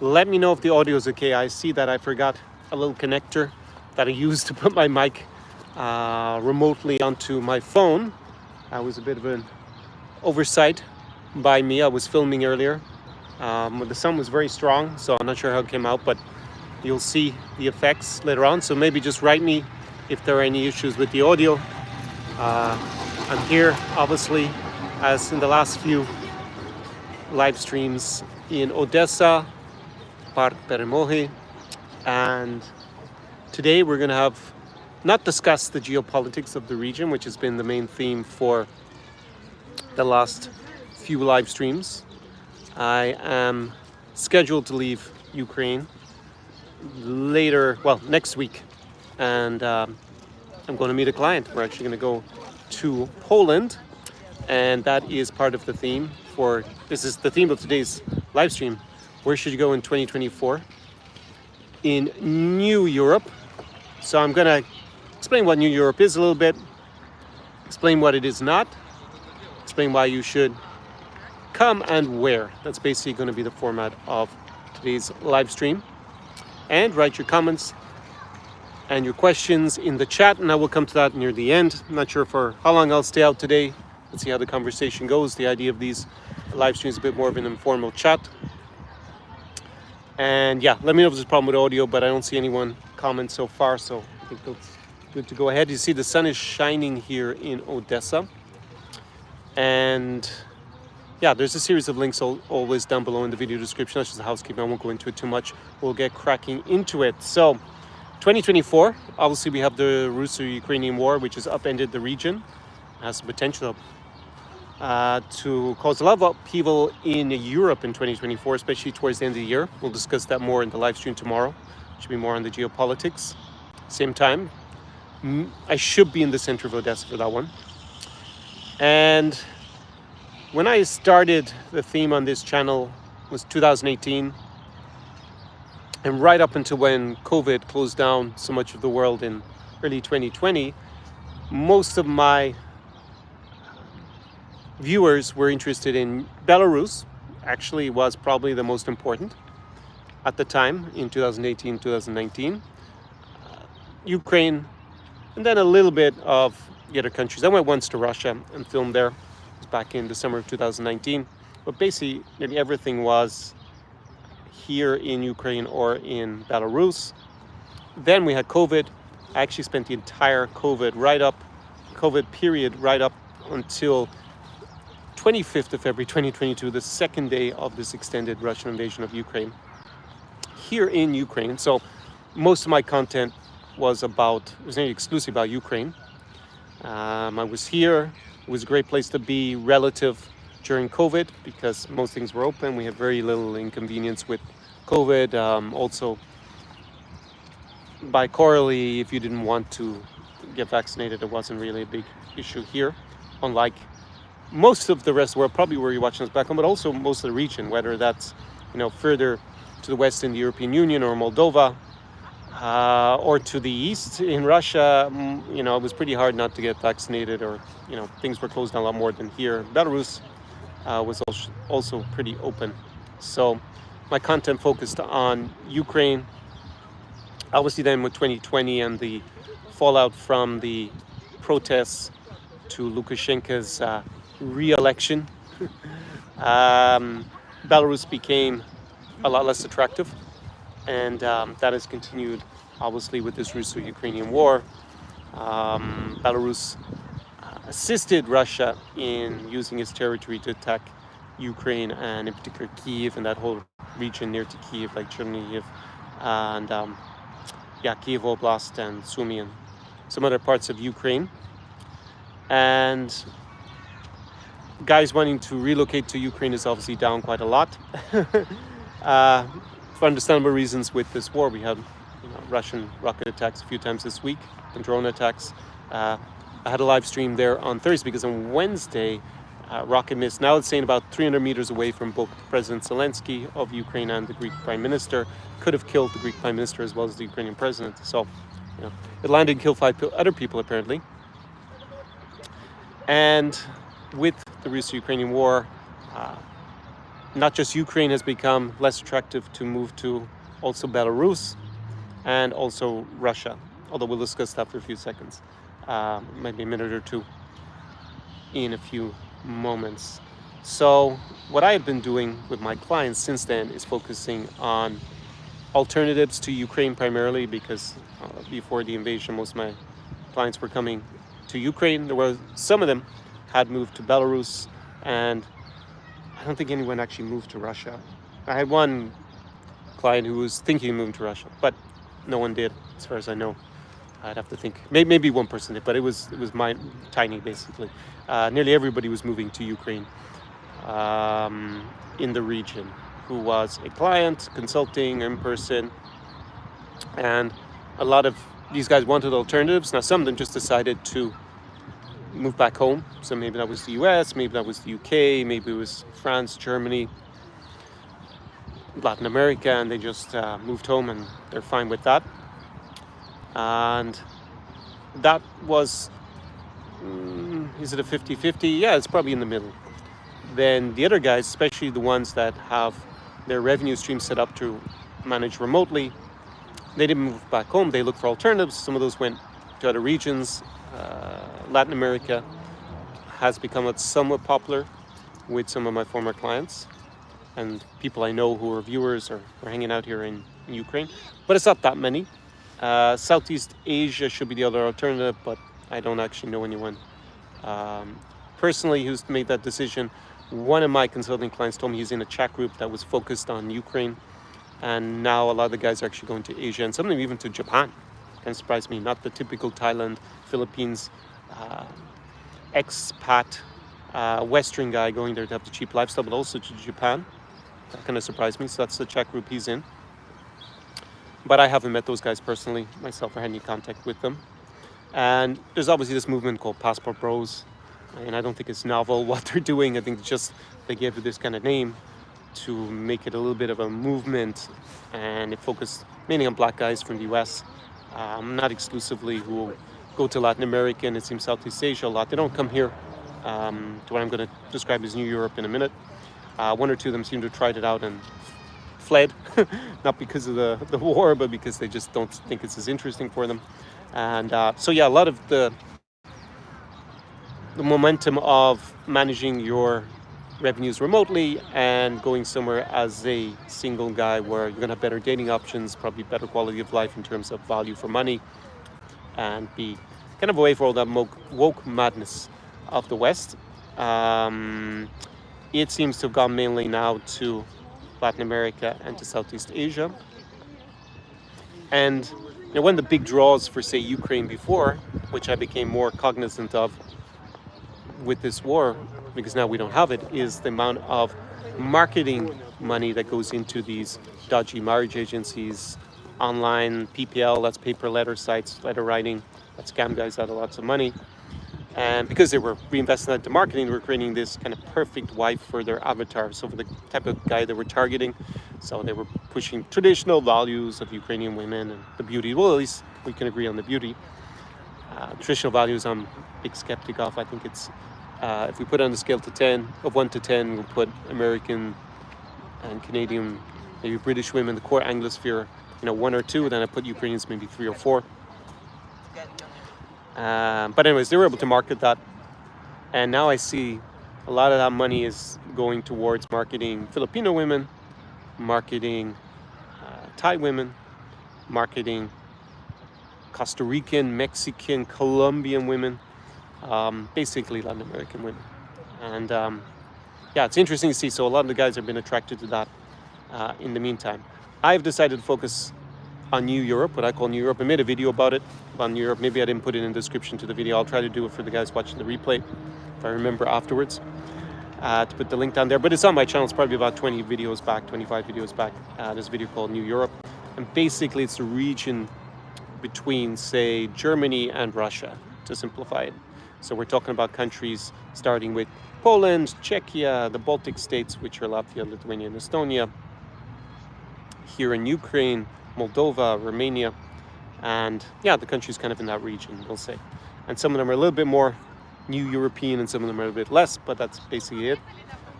Let me know if the audio is okay. I see that I forgot a little connector that I used to put my mic remotely onto my phone. That was a bit of an oversight by me. I was filming earlier. The sun was very strong, so I'm not sure how it came out, but you'll see the effects later on. So maybe just write me if there are any issues with the audio. I'm here, obviously, as in the last few live streams in Odesa, Park Peremohi, and today we're going to not discuss the geopolitics of the region, which has been the main theme for the last few live streams. I am scheduled to leave Ukraine next week, and I'm going to meet a client. We're actually going to go to Poland, and that is part of the theme this is the theme of today's live stream. Where should you go in 2024 in New Europe? So I'm going to explain what New Europe is a little bit, explain what it is not, explain why you should come and where. That's basically going to be the format of today's live stream. And write your comments and your questions in the chat, and I will come to that near the end. I'm not sure for how long I'll stay out today. Let's see how the conversation goes. The idea of these live streams is a bit more of an informal chat. And yeah, let me know if there's a problem with audio, but I don't see anyone comment so far, so I think that's good to go ahead. You see the sun is shining here in Odesa. And yeah, there's a series of links always down below in the video description. That's just a housekeeping. I won't go into it too much. We'll get cracking into it. So 2024, obviously we have the Russo-Ukrainian war, which has upended the region. It has the potential to cause a lot of upheaval in Europe in 2024, especially towards the end of the year. We'll discuss that more in the live stream tomorrow. Should be more on the geopolitics. Same time, I should be in the center of Odessa for that one. And when I started the theme on this channel was 2018, and right up until when COVID closed down so much of the world in early 2020, most of my viewers were interested in Belarus. Actually, was probably the most important at the time in 2018, 2019. Ukraine, and then a little bit of the other countries. I went once to Russia and filmed there. Back in December of 2019, but basically nearly everything was here in Ukraine or in Belarus. Then we had COVID. I actually spent the entire COVID period right up until 25th of February 2022, the second day of this extended Russian invasion of Ukraine here in Ukraine. So most of my content was nearly exclusively about Ukraine. I was here. It was a great place to be relative during COVID because most things were open. We had very little inconvenience with COVID. Also, by correlatively, if you didn't want to get vaccinated, it wasn't really a big issue here, unlike most of the rest of the world, probably where you're watching us back home, but also most of the region, whether that's further to the west in the European Union or Moldova, or to the east in Russia. It was pretty hard not to get vaccinated, or things were closed down a lot more than here. Belarus was also pretty open. So my content focused on Ukraine. Obviously then with 2020 and the fallout from the protests to Lukashenko's re-election, Belarus became a lot less attractive. And that has continued, obviously, with this Russo-Ukrainian war. Belarus assisted Russia in using its territory to attack Ukraine, and in particular Kyiv and that whole region near to Kyiv, like Chernihiv, and Kyiv Oblast and Sumy and some other parts of Ukraine. And guys wanting to relocate to Ukraine is obviously down quite a lot. For understandable reasons with this war. We had Russian rocket attacks a few times this week and drone attacks. I had a live stream there on Thursday because on Wednesday, rocket missed. Now it's saying about 300 meters away from both President Zelensky of Ukraine and the Greek Prime Minister. Could have killed the Greek Prime Minister as well as the Ukrainian President. So, it landed and killed 5 other people apparently. And with the Russo-Ukrainian war, not just Ukraine has become less attractive to move to, also Belarus and also Russia. Although we'll discuss that for a few seconds, maybe a minute or two in a few moments. So what I have been doing with my clients since then is focusing on alternatives to Ukraine primarily, because before the invasion, most of my clients were coming to Ukraine. There were some of them had moved to Belarus, and I don't think anyone actually moved to Russia. I had one client who was thinking of moving to Russia, but no one did, as far as I know. I'd have to think. Maybe one person did, but it was tiny basically. Nearly everybody was moving to Ukraine in the region, who was a client, consulting, in person, and a lot of these guys wanted alternatives. Now some of them just decided to move back home. So maybe that was the US, maybe that was the UK, maybe it was France, Germany, Latin America, and they just moved home and they're fine with that. And that was, is it a 50-50? Yeah, it's probably in the middle. Then the other guys, especially the ones that have their revenue stream set up to manage remotely, they didn't move back home. They looked for alternatives. Some of those went to other regions. Latin America has become somewhat popular with some of my former clients and people I know who are viewers or hanging out here in Ukraine, but it's not that many. Southeast Asia should be the other alternative, but I don't actually know anyone personally who's made that decision. One of my consulting clients told me he's in a chat group that was focused on Ukraine, and now a lot of the guys are actually going to Asia, and some of them even to Japan. Kind of surprised me. Not the typical Thailand, Philippines, expat, Western guy going there to have the cheap lifestyle, but also to Japan. That kind of surprised me. So that's the chat group he's in. But I haven't met those guys personally myself or had any contact with them. And there's obviously this movement called Passport Bros. And I don't think it's novel what they're doing. I think it's just they gave it this kind of name to make it a little bit of a movement. And it focused mainly on black guys from the US, not exclusively, who go to Latin America and it seems Southeast Asia a lot. They don't come here to what I'm going to describe as New Europe in a minute. One or two of them seem to have tried it out and fled, not because of the war, but because they just don't think it's as interesting for them. And so yeah, a lot of the momentum of managing your revenues remotely and going somewhere as a single guy where you're going to have better dating options, probably better quality of life in terms of value for money, and be kind of away from all that woke madness of the West. It seems to have gone mainly now to Latin America and to Southeast Asia. And you know, one of the big draws for, say, Ukraine before, which I became more cognizant of with this war, because now we don't have it, is the amount of marketing money that goes into these dodgy marriage agencies, online PPL, that's paper letter sites, letter writing, that scam guys out of lots of money. And because they were reinvesting that into marketing, they were creating this kind of perfect wife for their avatar. So for the type of guy they were targeting. So they were pushing traditional values of Ukrainian women and the beauty. Well, at least we can agree on the beauty. Traditional values I'm a big skeptic of. I think it's, if we put it on the scale of 1 to 10, we'll put American and Canadian, maybe British women, the core Anglosphere, 1 or 2. Then I put Ukrainians maybe 3 or 4. But anyways, they were able to market that, and now I see a lot of that money is going towards marketing Filipino women, marketing Thai women, marketing Costa Rican, Mexican, Colombian women, basically Latin American women. And yeah, it's interesting to see. So a lot of the guys have been attracted to that in the meantime. I've decided to focus on New Europe, what I call New Europe. I made a video about it, on New Europe. Maybe I didn't put it in the description to the video. I'll try to do it for the guys watching the replay, if I remember afterwards, to put the link down there. But it's on my channel. It's probably about 20 videos back, 25 videos back. There's a video called New Europe. And basically it's the region between, say, Germany and Russia, to simplify it. So we're talking about countries starting with Poland, Czechia, the Baltic states, which are Latvia, Lithuania, and Estonia. Here in Ukraine, Moldova, Romania, and yeah, the countries kind of in that region, we'll say. And some of them are a little bit more new European and some of them are a bit less, but that's basically it.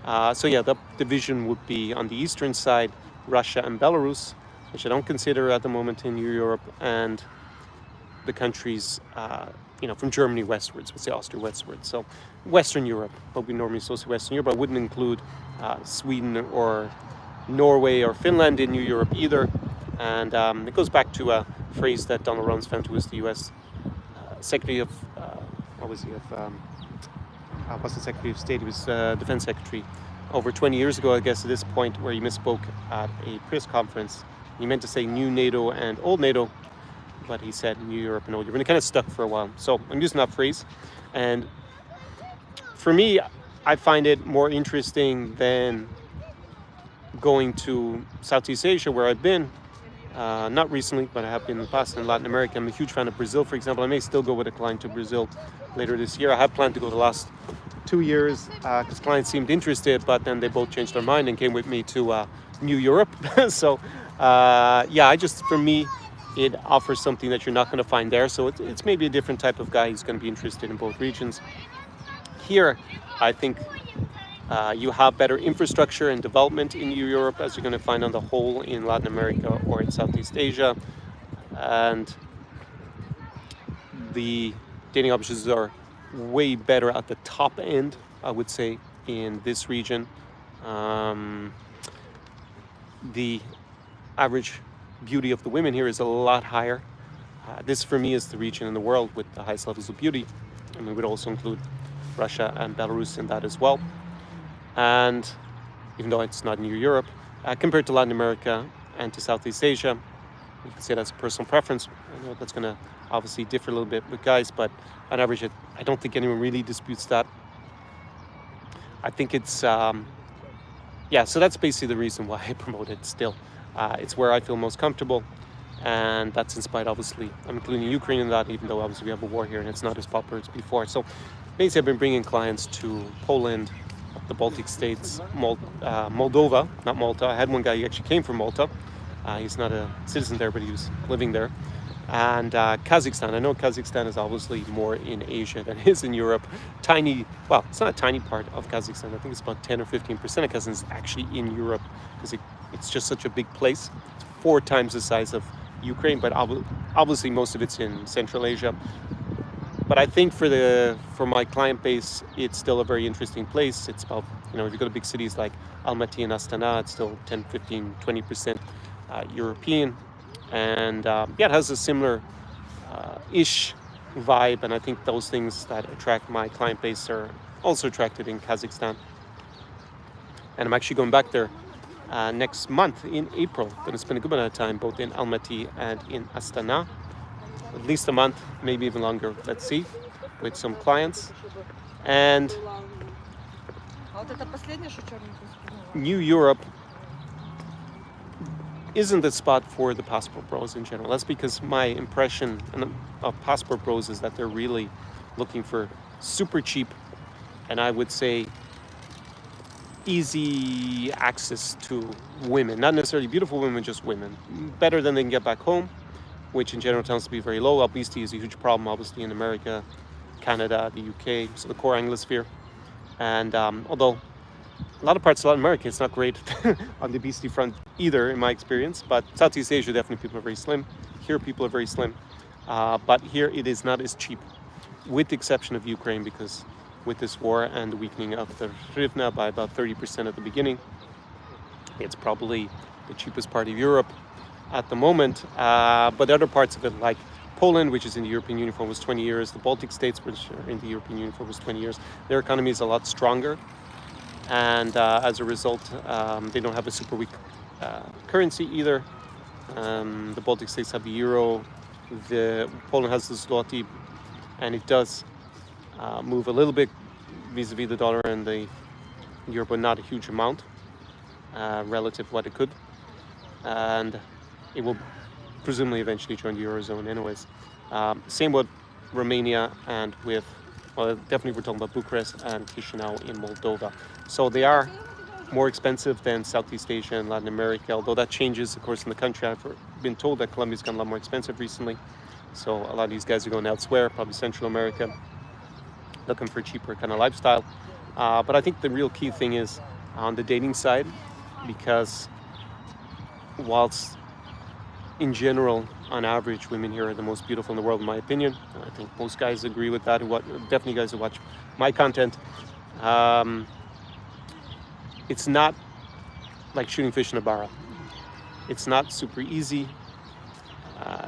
So yeah, the division would be on the eastern side, Russia and Belarus, which I don't consider at the moment in Europe, and the countries, from Germany westwards, let's say Austria westwards. So Western Europe, what we normally associate Western Europe. I wouldn't include Sweden or Norway or Finland in New Europe either. And it goes back to a phrase that Donald Rumsfeld, who was the U.S. Secretary of, what's the Secretary of State? He was Defense Secretary over 20 years ago, I guess, at this point, where he misspoke at a press conference. He meant to say new NATO and old NATO, but he said New Europe and Old Europe, and it kind of stuck for a while. So I'm using that phrase. And for me, I find it more interesting than going to Southeast Asia, where I've been, not recently, but I have been in the past, in Latin America. I'm a huge fan of Brazil, for example. I may still go with a client to Brazil later this year. I have planned to go the last 2 years because clients seemed interested, but then they both changed their mind and came with me to New Europe. So for me, it offers something that you're not going to find there. So it's maybe a different type of guy who's going to be interested in both regions. Here, I think you have better infrastructure and development in Europe, as you're going to find on the whole in Latin America or in Southeast Asia. And the dating options are way better at the top end, I would say, in this region. The average beauty of the women here is a lot higher. This for me is the region in the world with the highest levels of beauty, and we would also include Russia and Belarus in that as well. And even though it's not New Europe, compared to Latin America and to Southeast Asia, you can say that's a personal preference. I know that's going to obviously differ a little bit with guys, but on average, I don't think anyone really disputes that. I think it's, so that's basically the reason why I promote it still. It's where I feel most comfortable, and that's in spite, obviously, I'm including Ukraine in that, even though obviously we have a war here and it's not as popular as before. So basically I've been bringing clients to Poland, the Baltic states, Moldova, not Malta. I had one guy who actually came from Malta. He's not a citizen there, but he was living there. And Kazakhstan. I know Kazakhstan is obviously more in Asia than it is in Europe. It's not a tiny part of Kazakhstan. I think it's about 10 or 15% of Kazakhstan is actually in Europe, because it's just such a big place. It's 4 times the size of Ukraine, but obviously most of it's in Central Asia. But I think for my client base, it's still a very interesting place. It's about, if you go to big cities like Almaty and Astana, it's still 10, 15, 20% European. And it has a similar ish vibe. And I think those things that attract my client base are also attracted in Kazakhstan. And I'm actually going back there next month in April. Going to spend a good amount of time both in Almaty and in Astana. At least a month, maybe even longer, let's see, with some clients. And New Europe isn't the spot for the passport bros in general. That's because my impression of passport bros is that they're really looking for super cheap, and I would say easy access to women. Not necessarily beautiful women, just women. Better than they can get back home, which in general tends to be very low. Obesity is a huge problem, obviously, in America, Canada, the UK, so the core Anglosphere. And although a lot of parts of Latin America, it's not great on the obesity front either, in my experience. But Southeast Asia, definitely people are very slim. Here, people are very slim. But here, it is not as cheap, with the exception of Ukraine, because with this war and the weakening of the hryvnia by about 30% at the beginning, it's probably the cheapest part of Europe at the moment. But the other parts of it, like Poland, which is in the European Union for almost 20 years, the Baltic states, which are in the European Union for almost 20 years, their economy is a lot stronger. And as a result, they don't have a super weak currency either. The Baltic states have the euro, Poland has the zloty, and it does move a little bit vis-a-vis the dollar and the euro, but not a huge amount relative to what it could. And it will presumably eventually join the Eurozone anyways. Same with Romania and with, definitely we're talking about Bucharest and Chisinau in Moldova. So they are more expensive than Southeast Asia and Latin America, although that changes, of course, in the country. I've been told that Colombia's gotten a lot more expensive recently. So a lot of these guys are going elsewhere, probably Central America, looking for a cheaper kind of lifestyle. But I think the real key thing is on the dating side, because whilst in general, on average, women here are the most beautiful in the world, in my opinion. I think most guys agree with that. Definitely guys who watch my content. It's not like shooting fish in a barrel. It's not super easy,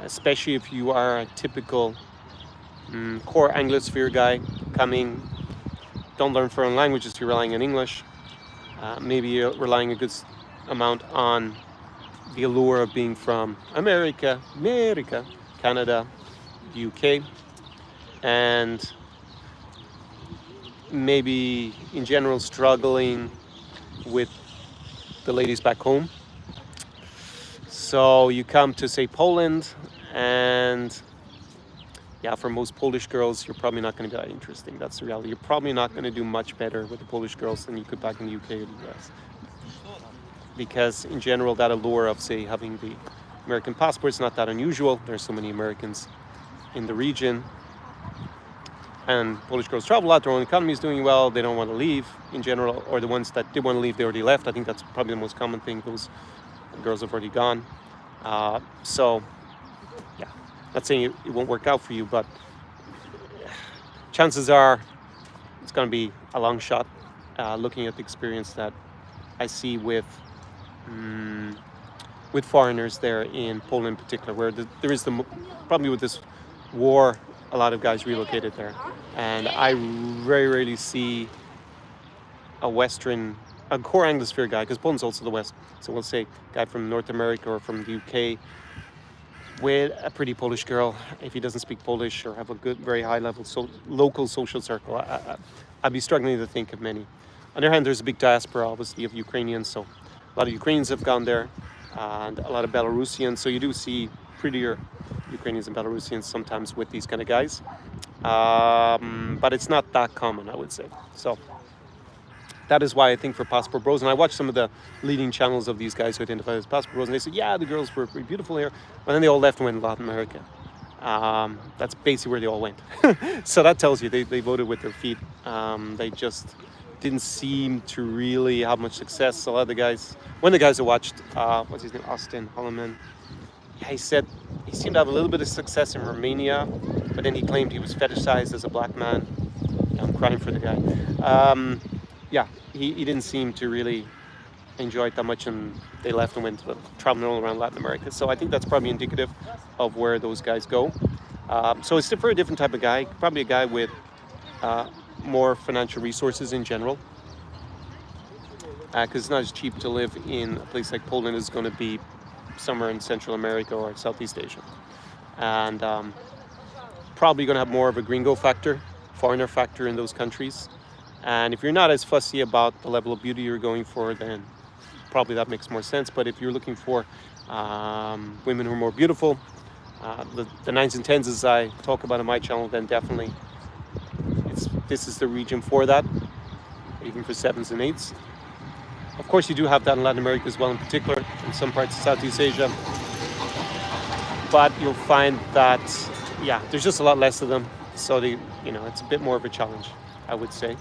especially if you are a typical core Anglosphere guy coming, don't learn foreign languages, you're relying on English. Maybe you're relying a good amount on the allure of being from America, Canada, UK, and maybe in general struggling with the ladies back home. So you come to, say, Poland, and yeah, for most Polish girls, you're probably not going to be that interesting. That's the reality. You're probably not going to do much better with the Polish girls than you could back in the UK or the US. Because in general, that allure of, say, having the American passport is not that unusual. There's so many Americans in the region. And Polish girls travel a lot, their own economy is doing well, they don't want to leave in general, or the ones that did want to leave, they already left. I think that's probably the most common thing. Those girls have already gone. So, yeah, not saying it won't work out for you, but chances are it's going to be a long shot, looking at the experience that I see with foreigners there in Poland in particular, where there is probably with this war, a lot of guys relocated there. And I very rarely see a core Anglosphere guy, because Poland's also the West, so we'll say guy from North America or from the UK with a pretty Polish girl, if he doesn't speak Polish or have a good, very high level local social circle. I'd be struggling to think of many. On the other hand, there's a big diaspora, obviously, of Ukrainians, so a lot of Ukrainians have gone there, and a lot of Belarusians, so you do see prettier Ukrainians and Belarusians sometimes with these kind of guys, but it's not that common, I would say. So that is why I think for Passport Bros, and I watched some of the leading channels of these guys who identify as Passport Bros, and they said, yeah, the girls were pretty beautiful here, and then they all left and went to Latin America. That's basically where they all went. So that tells you they voted with their feet. They just didn't seem to really have much success. A lot of the guys, one of the guys I watched, what's his name, Austin Holloman, yeah, he said he seemed to have a little bit of success in Romania, but then he claimed he was fetishized as a black man. Yeah, I'm crying for the guy. Yeah, he didn't seem to really enjoy it that much, and they left and went to traveling all around Latin America. So I think that's probably indicative of where those guys go. So it's for a different type of guy, probably a guy with more financial resources in general, because it's not as cheap to live in a place like Poland as it's going to be somewhere in Central America or Southeast Asia. And probably going to have more of a gringo factor, foreigner factor in those countries. And if you're not as fussy about the level of beauty you're going for, then probably that makes more sense. But if you're looking for women who are more beautiful, the 9s and 10s as I talk about on my channel, then definitely this is the region for that, even for 7s and 8s. Of course, you do have that in Latin America as well, in particular, in some parts of Southeast Asia. But you'll find that, yeah, there's just a lot less of them. So it's a bit more of a challenge, I would say.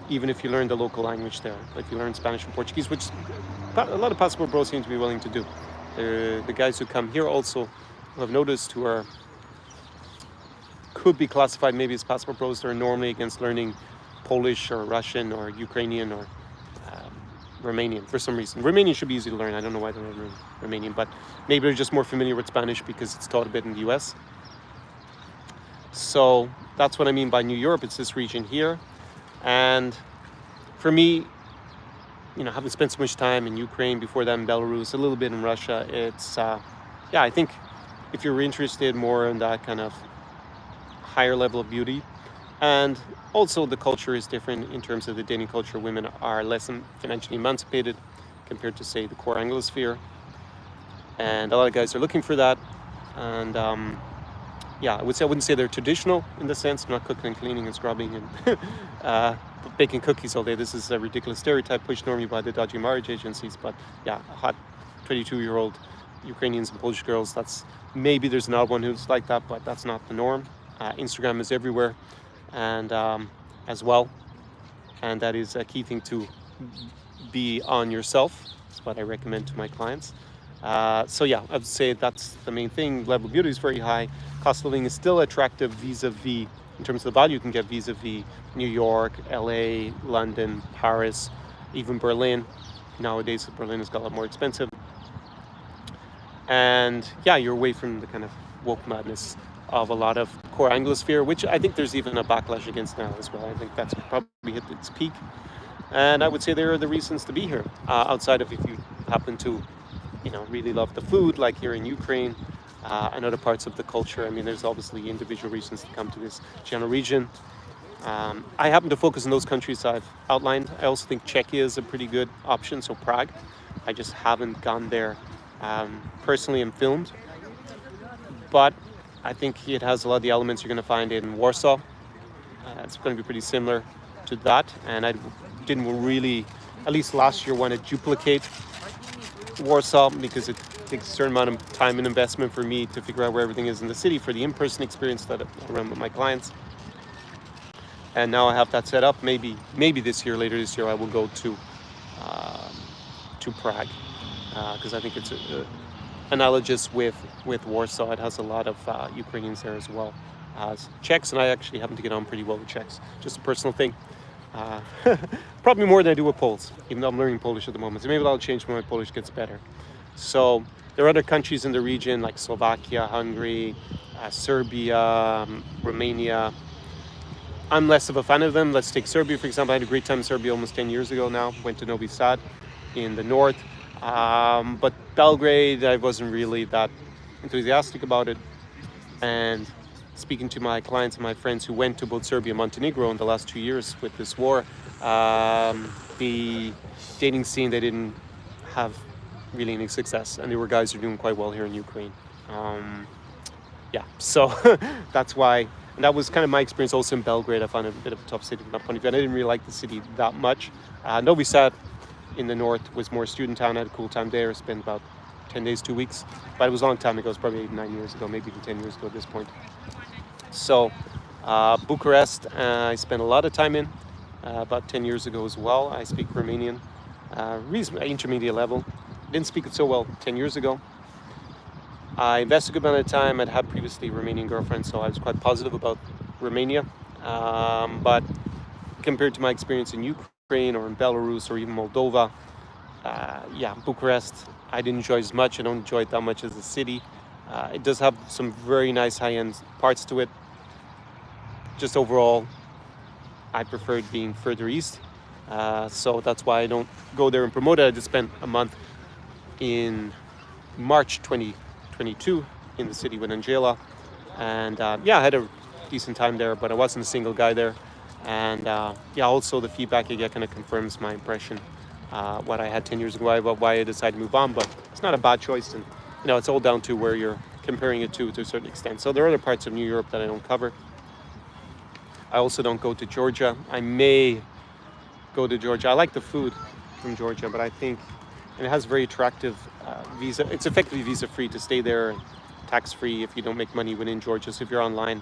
Even if you learn the local language there, like you learn Spanish and Portuguese, which a lot of Passport Bros seem to be willing to do. The guys who come here also, who I've noticed, who could be classified maybe as Passport Bros, they're normally against learning Polish or Russian or Ukrainian or Romanian for some reason. Romanian should be easy to learn. I don't know why they don't learn Romanian, but maybe they're just more familiar with Spanish because it's taught a bit in the US. So that's what I mean by New Europe. It's this region here. And for me, having spent so much time in Ukraine, before that in Belarus, a little bit in Russia, it's, I think if you're interested more in that kind of higher level of beauty, and also the culture is different in terms of the dating culture. Women are less financially emancipated compared to, say, the core Anglosphere. And a lot of guys are looking for that. And I wouldn't say they're traditional in the sense, not cooking and cleaning and scrubbing and baking cookies all day. This is a ridiculous stereotype pushed normally by the dodgy marriage agencies. But yeah, hot 22-year-old Ukrainians and Polish girls, maybe there's an odd one who's like that, but that's not the norm. Instagram is everywhere. And as well, and that is a key thing to be on yourself. That's what I recommend to my clients. So yeah, I would say that's the main thing. Level of beauty is very high. Cost of living is still attractive vis-a-vis, in terms of the value you can get vis-a-vis New York, LA, London, Paris, even Berlin. Nowadays, Berlin has got a lot more expensive. And yeah, you're away from the kind of woke madness of a lot of core Anglosphere, which I think there's even a backlash against now as well. I think that's probably hit its peak. And I would say there are the reasons to be here, outside of if you happen to, really love the food, like here in Ukraine, and other parts of the culture. I mean, there's obviously individual reasons to come to this general region. I happen to focus on those countries I've outlined. I also think Czechia is a pretty good option, so Prague. I just haven't gone there personally and filmed. But I think it has a lot of the elements you're going to find in Warsaw. It's going to be pretty similar to that. And I didn't really, at least last year, want to duplicate Warsaw because it takes a certain amount of time and investment for me to figure out where everything is in the city for the in-person experience that I run with my clients. And now I have that set up. Maybe this year, later this year, I will go to Prague because I think it's analogous with Warsaw. It has a lot of Ukrainians there as well as Czechs, and I actually happen to get on pretty well with Czechs. Just a personal thing. Probably more than I do with Poles, even though I'm learning Polish at the moment. So maybe that'll change when my Polish gets better. So there are other countries in the region like Slovakia, Hungary, Serbia, Romania. I'm less of a fan of them. Let's take Serbia, for example. I had a great time in Serbia almost 10 years ago now. Went to Novi Sad in the north. But Belgrade, I wasn't really that enthusiastic about it. And speaking to my clients and my friends who went to both Serbia and Montenegro in the last 2 years with this war, the dating scene, they didn't have really any success. And there were guys who are doing quite well here in Ukraine. So that's why. And that was kind of my experience also in Belgrade. I found it a bit of a tough city from that point of view. And I didn't really like the city that much. Novi Sad in the north was more student town. I had a cool time there. Spent about 10 days, 2 weeks. But it was a long time ago. It was probably 8, 9 years ago, maybe even 10 years ago at this point. So Bucharest, I spent a lot of time in, about 10 years ago as well. I speak Romanian, reasonably intermediate level. Didn't speak it so well 10 years ago. I invested a good amount of time. I'd had previously a Romanian girlfriend, so I was quite positive about Romania. But compared to my experience in Ukraine or in Belarus or even Moldova, Bucharest, I didn't enjoy as much. I don't enjoy it that much as a city. It does have some very nice high-end parts to it. Just overall, I preferred being further east. So that's why I don't go there and promote it. I just spent a month in March 2022 in the city with Angela, and I had a decent time there, but I wasn't a single guy there. And also the feedback I get kind of confirms my impression, what I had 10 years ago about why I decided to move on. But it's not a bad choice, and it's all down to where you're comparing it to a certain extent. So there are other parts of New Europe that I don't cover. I also don't go to Georgia. I may go to Georgia. I like the food from Georgia, but I think it has very attractive visa. It's effectively visa-free to stay there, tax-free if you don't make money within Georgia. So if you're online,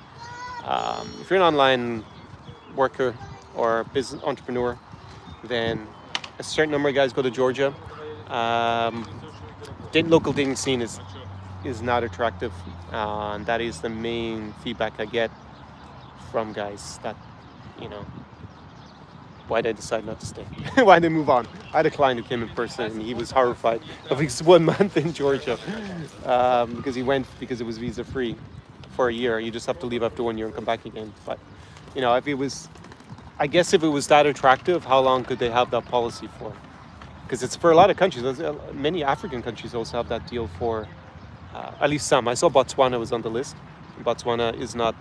if you're an online worker or business entrepreneur, then a certain number of guys go to Georgia. Local dating scene is not attractive, and that is the main feedback I get from guys that, why did I decide not to stay? Why did I move on? I had a client who came in person and he was horrified of his 1 month in Georgia because he went because it was visa free for a year. You just have to leave after 1 year and come back again. But, if it was that attractive, how long could they have that policy for? Because it's for a lot of countries. Many African countries also have that deal for at least some. I saw Botswana was on the list. Botswana is not.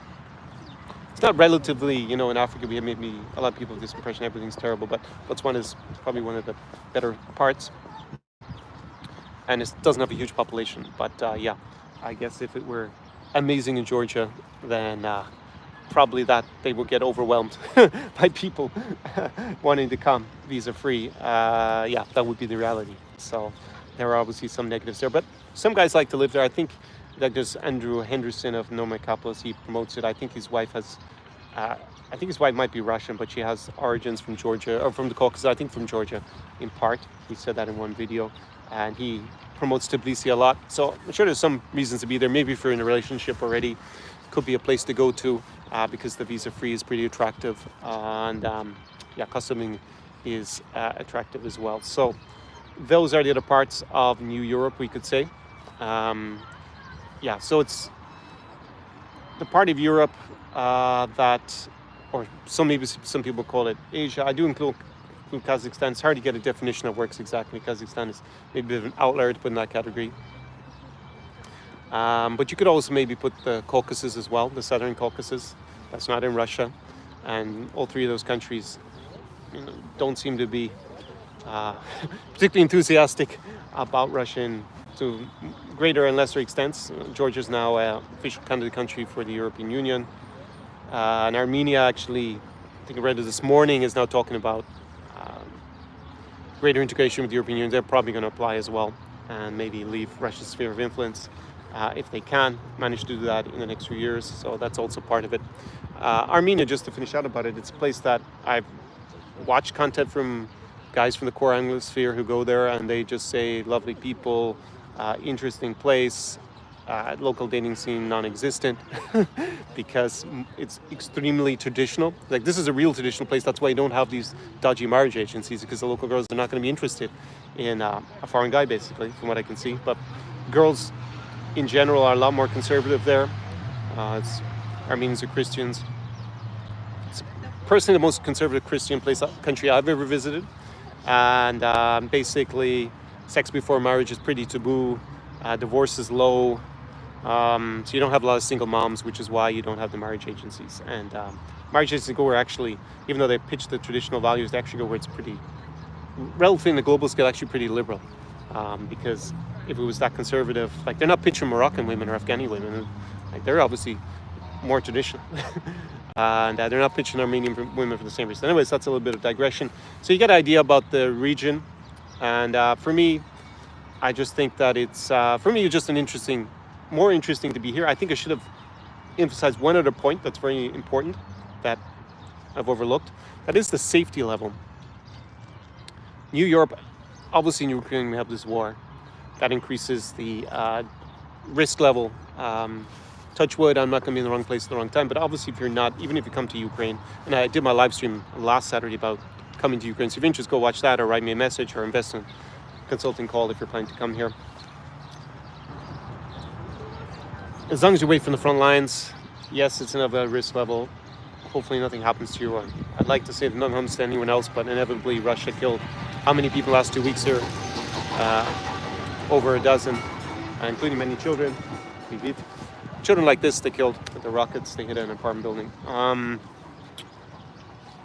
It's not relatively, in Africa we have maybe a lot of people have this impression everything's terrible, but Botswana is probably one of the better parts. And it doesn't have a huge population. But I guess if it were amazing in Georgia, then probably that they would get overwhelmed by people wanting to come visa-free. That would be the reality. So there are obviously some negatives there. But some guys like to live there. I think like there's Andrew Henderson of Nome Capos, he promotes it. I think his wife has, I I think his wife might be Russian, but she has origins from Georgia, or from the Caucasus, I think from Georgia in part. He said that in one video. And he promotes Tbilisi a lot. So I'm sure there's some reasons to be there. Maybe if you're in a relationship already, could be a place to go to because the visa free is pretty attractive. Yeah, costuming is attractive as well. So those are the other parts of New Europe, we could say. Yeah, so it's the part of Europe that, or maybe some people call it Asia. I do include Kazakhstan. It's hard to get a definition that works exactly. Kazakhstan is maybe a bit of an outlier to put in that category. But you could also maybe put the Caucasus as well, the Southern Caucasus. That's not in Russia. And all three of those countries don't seem to be particularly enthusiastic about Russia to greater and lesser extents. Georgia is now an official candidate country for the European Union. And Armenia actually, I think I read it this morning, is now talking about greater integration with the European Union. They're probably going to apply as well and maybe leave Russia's sphere of influence if they can manage to do that in the next few years. So that's also part of it. Armenia, just to finish out about it, it's a place that I've watched content from guys from the core Anglosphere who go there, and they just say lovely people, interesting place, local dating scene non-existent because it's extremely traditional. Like, this is a real traditional place. That's why you don't have these dodgy marriage agencies, because the local girls are not going to be interested in a foreign guy, basically, from what I can see. But girls in general are a lot more conservative there. It's Armenians are Christians. It's personally the most conservative Christian country I've ever visited. And basically, sex before marriage is pretty taboo. Divorce is low. So you don't have a lot of single moms, which is why you don't have the marriage agencies. And marriage agencies go where actually, even though they pitch the traditional values, they actually go where it's pretty, relatively in the global scale, actually pretty liberal. Because if it was that conservative, like, they're not pitching Moroccan women or Afghani women. Like, they're obviously more traditional. And they're not pitching Armenian women for the same reason. Anyways, that's a little bit of digression. So you get an idea about the region. And for me, I just think that it's just more interesting to be here. I think I should have emphasized one other point that's very important that I've overlooked. That is the safety level. New Europe, obviously in Ukraine we have this war. That increases the risk level. Touch wood, I'm not going to be in the wrong place at the wrong time. But obviously if you're not, even if you come to Ukraine, and I did my live stream last Saturday about coming to Ukraine. So if you're interested, go watch that or write me a message or invest in a consulting call if you're planning to come here. As long as you wait from the front lines, yes, it's another risk level. Hopefully nothing happens to you. I'd like to say that nothing happens to anyone else, but inevitably Russia killed how many people last 2 weeks here? Over a dozen, including many children. Children like this, they killed with the rockets. They hit an apartment building.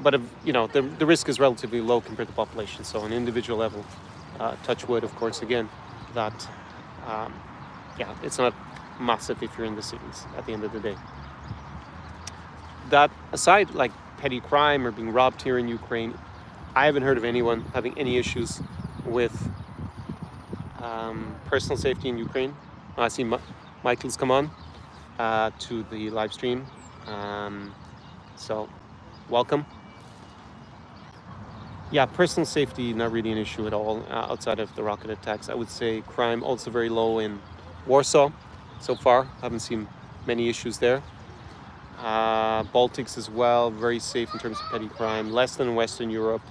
But the risk is relatively low compared to the population. So on an individual level, touch wood, of course, again, that, it's not massive if you're in the cities at the end of the day. That aside, like petty crime or being robbed here in Ukraine, I haven't heard of anyone having any issues with personal safety in Ukraine. I see Michael's come on to the live stream. So welcome. Yeah, personal safety, not really an issue at all outside of the rocket attacks. I would say crime also very low in Warsaw so far. Haven't seen many issues there. Baltics as well, very safe in terms of petty crime. Less than Western Europe,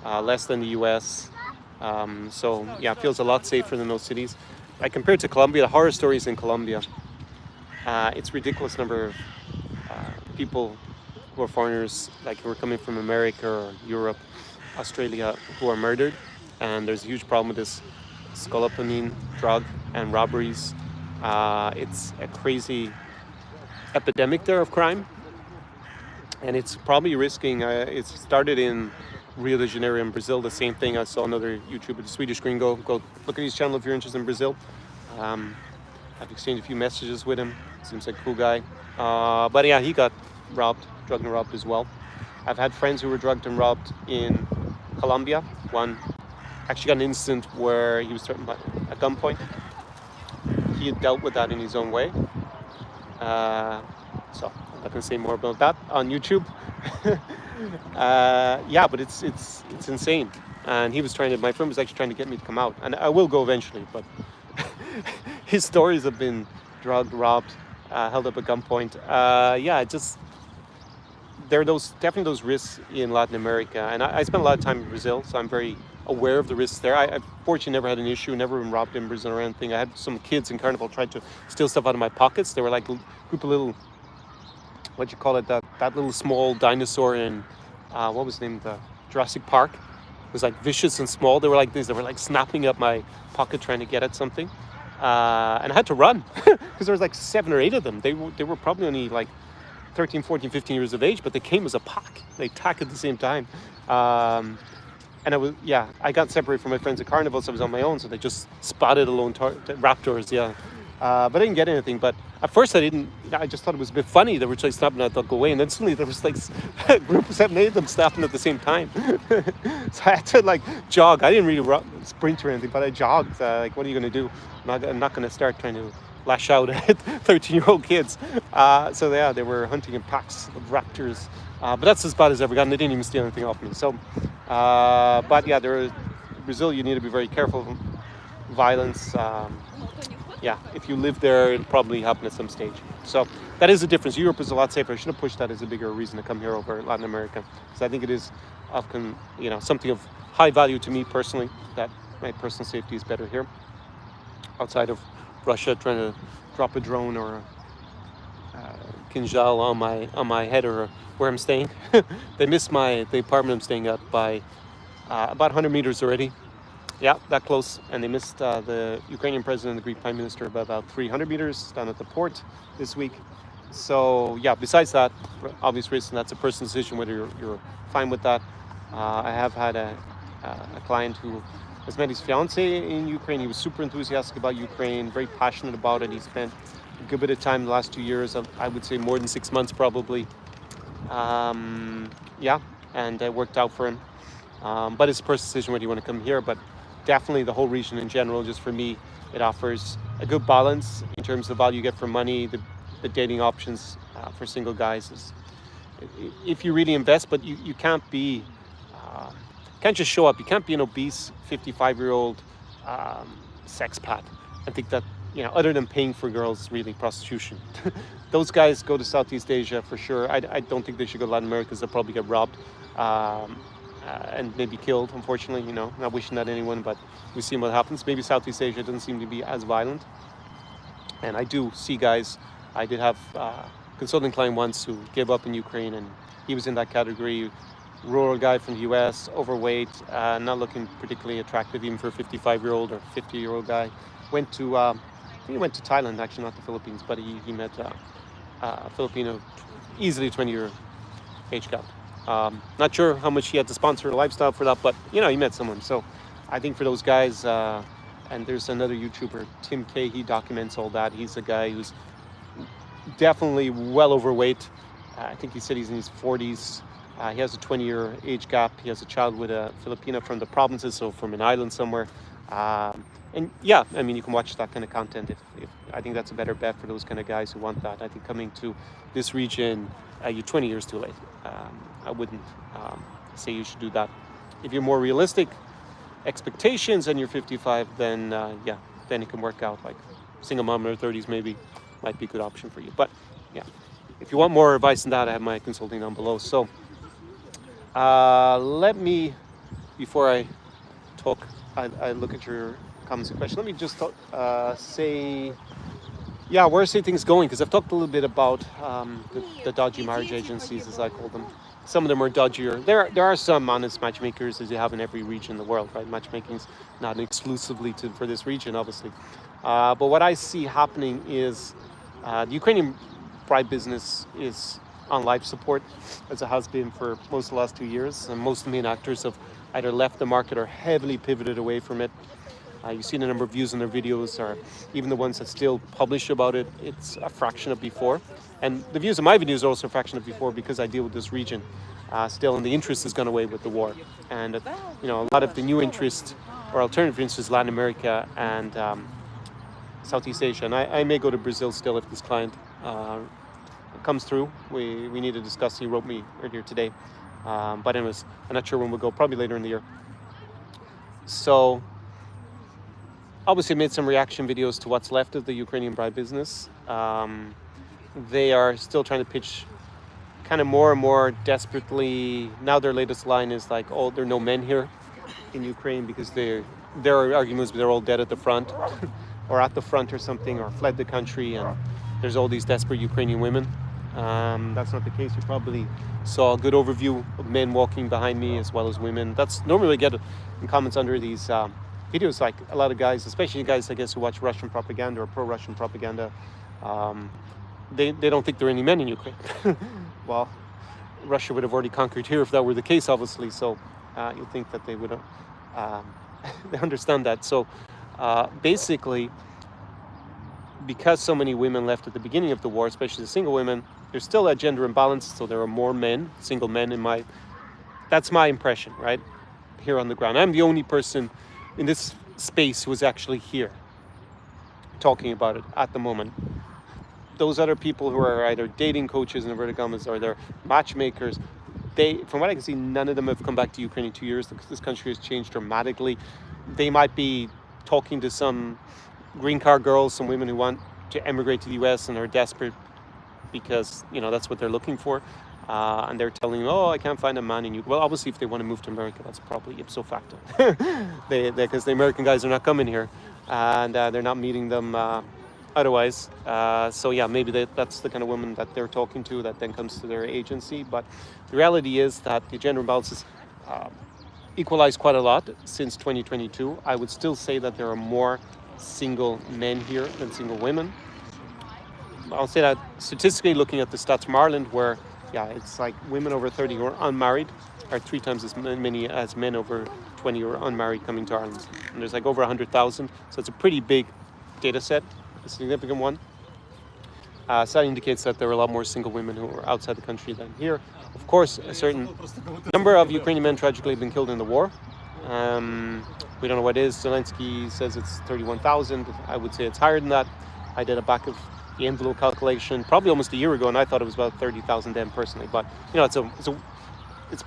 less than the US. So yeah, it feels a lot safer than those cities. Like, compared to Colombia, the horror stories in Colombia, it's ridiculous number of people who are foreigners, like who are coming from America or Europe, Australia, who are murdered. And there's a huge problem with this scopolamine drug and robberies. It's a crazy epidemic there of crime, and it's probably risking, it started in Rio de Janeiro in Brazil, the same thing. I saw another YouTuber, the Swedish gringo, go look at his channel if you're interested in Brazil. I've exchanged a few messages with him, seems like a cool guy. But yeah, he got drugged and robbed as well. I've had friends who were drugged and robbed in Colombia. One actually got an incident where he was threatened at gunpoint. He had dealt with that in his own way. So I'm not going to say more about that on YouTube. Yeah, but it's insane. And he was trying to. My friend was actually trying to get me to come out, and I will go eventually. But his stories have been drugged, robbed, held up at gunpoint. Yeah, it just there are definitely those risks in Latin America, and I spent a lot of time in Brazil, so I'm very aware of the risks there. I fortunately never had an issue, never been robbed in Brazil or anything. I had some kids in Carnival tried to steal stuff out of my pockets. They were like a group of little, what you call it, that little small dinosaur in, what was the name of the Jurassic Park? It was like vicious and small. They were like this. They were like snapping up my pocket trying to get at something, and I had to run because there was like 7 or 8 of them. They were probably only like 13, 14, 15 years of age, but they came as a pack. They attacked at the same time. And I got separated from my friends at Carnival, so I was on my own. So they just spotted alone raptors, yeah. But I didn't get anything. But at first I just thought it was a bit funny. They were just snapping, I thought go away. And then suddenly there was like a group of 7, 8 of them snapping at the same time. So I had to like jog. I didn't really sprint or anything, but I jogged. Like, what are you going to do? I'm not going to start trying to lash out at 13-year-old kids. So yeah, they were hunting in packs of raptors. But that's as bad as I've ever gotten. They didn't even steal anything off me. So, but yeah, Brazil, you need to be very careful of violence. Yeah, if you live there, it'll probably happen at some stage. So that is the difference. Europe is a lot safer. I should have pushed that as a bigger reason to come here over Latin America. Because I think it is often, something of high value to me personally, that my personal safety is better here. Outside of Russia trying to drop a drone or a kinjal on my head or where I'm staying. They missed the apartment I'm staying at by about 100 meters already. Yeah, that close. And they missed the Ukrainian president and the Greek prime minister by about 300 meters down at the port this week. So yeah, besides that, obvious risk, and that's a personal decision whether you're fine with that. I have had a client who has met his fiance in Ukraine. He was super enthusiastic about Ukraine, very passionate about it. He spent a good bit of time the last 2 years, I would say more than 6 months probably. Yeah, and it worked out for him. But it's a personal decision whether you want to come here. But definitely the whole region in general, just for me, it offers a good balance in terms of the value you get for money, the dating options for single guys. If you really invest, but you can't be, can't just show up. You can't be an obese 55-year-old sexpat and think that, other than paying for girls, really prostitution. Those guys go to Southeast Asia for sure. I don't think they should go to Latin America because they'll probably get robbed and maybe killed, unfortunately. Not wishing that on anyone, but we see what happens. Maybe Southeast Asia doesn't seem to be as violent. And I do see guys. I did have a consulting client once who gave up in Ukraine, and he was in that category. Rural guy from the US, overweight, not looking particularly attractive even for a 55-year-old or 50-year-old guy. Went to, I think he went to Thailand, actually, not the Philippines, but he met a Filipino, easily 20-year age gap. Not sure how much he had to sponsor a lifestyle for that, but, he met someone. So I think for those guys, and there's another YouTuber, Tim K, he documents all that. He's a guy who's definitely well overweight. I think he said he's in his 40s. He has a 20-year age gap. He has a child with a Filipina from the provinces, so from an island somewhere. And yeah, I mean, you can watch that kind of content. If I think that's a better bet for those kind of guys who want that. I think coming to this region, you're 20 years too late. I wouldn't say you should do that. If you're more realistic expectations and you're 55, then then it can work out. Like single mom in her 30s maybe might be a good option for you. But yeah, if you want more advice than that, I have my consulting down below. So let me, before I talk, I look at your comments and questions. Let me just say, where I see things going, because I've talked a little bit about the dodgy marriage agencies, as I call them. Some of them are dodgier. There are some honest matchmakers, as you have in every region in the world, right? Matchmaking's not exclusively for this region, obviously. But what I see happening is the Ukrainian bride business is on life support, as it has been for most of the last 2 years. And most of the main actors have either left the market or heavily pivoted away from it. You've seen a number of views on their videos, or even the ones that still publish about it, it's a fraction of before. And the views of my videos are also a fraction of before because I deal with this region still, and the interest has gone away with the war. And a lot of the new interest or alternative interest is Latin America and Southeast Asia. And I may go to Brazil still if this client comes through, we need to discuss. He wrote me earlier today. But anyways, I'm not sure when we'll go, probably later in the year. So obviously made some reaction videos to what's left of the Ukrainian bride business. They are still trying to pitch kind of more and more desperately. Now their latest line is like, oh, there are no men here in Ukraine because their arguments they're all dead at the front or at the front or something, or fled the country, and there's all these desperate Ukrainian women. That's not the case. You probably saw a good overview of men walking behind me as well as women. That's normally I get in comments under these videos, like a lot of guys, especially guys I guess who watch Russian propaganda or pro-Russian propaganda, they don't think there are any men in Ukraine. Well, Russia would have already conquered here if that were the case, obviously. So you'd think that they would they understand that. So basically, because so many women left at the beginning of the war, especially the single women, there's still a gender imbalance. So there are more men, single men that's my impression, right? Here on the ground. I'm the only person in this space who is actually here talking about it at the moment. Those other people who are either dating coaches in inverted commas or they're matchmakers, from what I can see, none of them have come back to Ukraine in 2 years. This country has changed dramatically. They might be talking to some green card girls, some women who want to emigrate to the US and are desperate because, that's what they're looking for. And they're telling them, oh, I can't find a man in Ukraine. Well, obviously, if they want to move to America, that's probably ipso facto. Because the American guys are not coming here and they're not meeting them otherwise. So yeah, maybe that's the kind of woman that they're talking to that then comes to their agency. But the reality is that the gender imbalance is equalized quite a lot since 2022. I would still say that there are more single men here than single women. I'll say that statistically, looking at the stats from Ireland, where it's like women over 30 who are unmarried are 3 times as many as men over 20 who are unmarried coming to Ireland. And there's like over 100,000. So it's a pretty big data set, a significant one. So that indicates that there are a lot more single women who are outside the country than here. Of course, a certain number of Ukrainian men tragically have been killed in the war. We don't know what it is. Zelensky says it's 31,000. I would say it's higher than that. I did a back of the envelope calculation probably almost a year ago, and I thought it was about 30,000 then personally. But it's a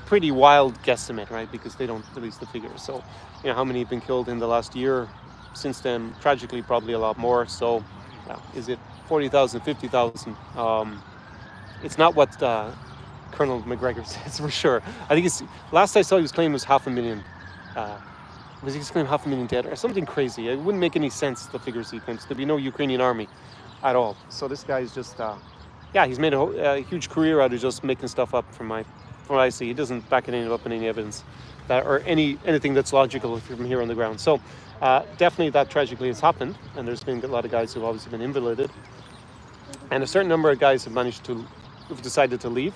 pretty wild guesstimate, right? Because they don't release the figures. So how many have been killed in the last year? Since then, tragically, probably a lot more. So is it 40,000, 50,000? It's not what Colonel McGregor says for sure. I think last I saw he was claiming was 500,000. Was he claiming 500,000 dead or something crazy? It wouldn't make any sense, the figures he claims. There'd be no Ukrainian army at all. So this guy is just, he's made a huge career out of just making stuff up from what I see. He doesn't back it up in any evidence or anything that's logical from here on the ground. So definitely that tragically has happened, and there's been a lot of guys who've obviously been invalided. And a certain number of guys who've decided to leave.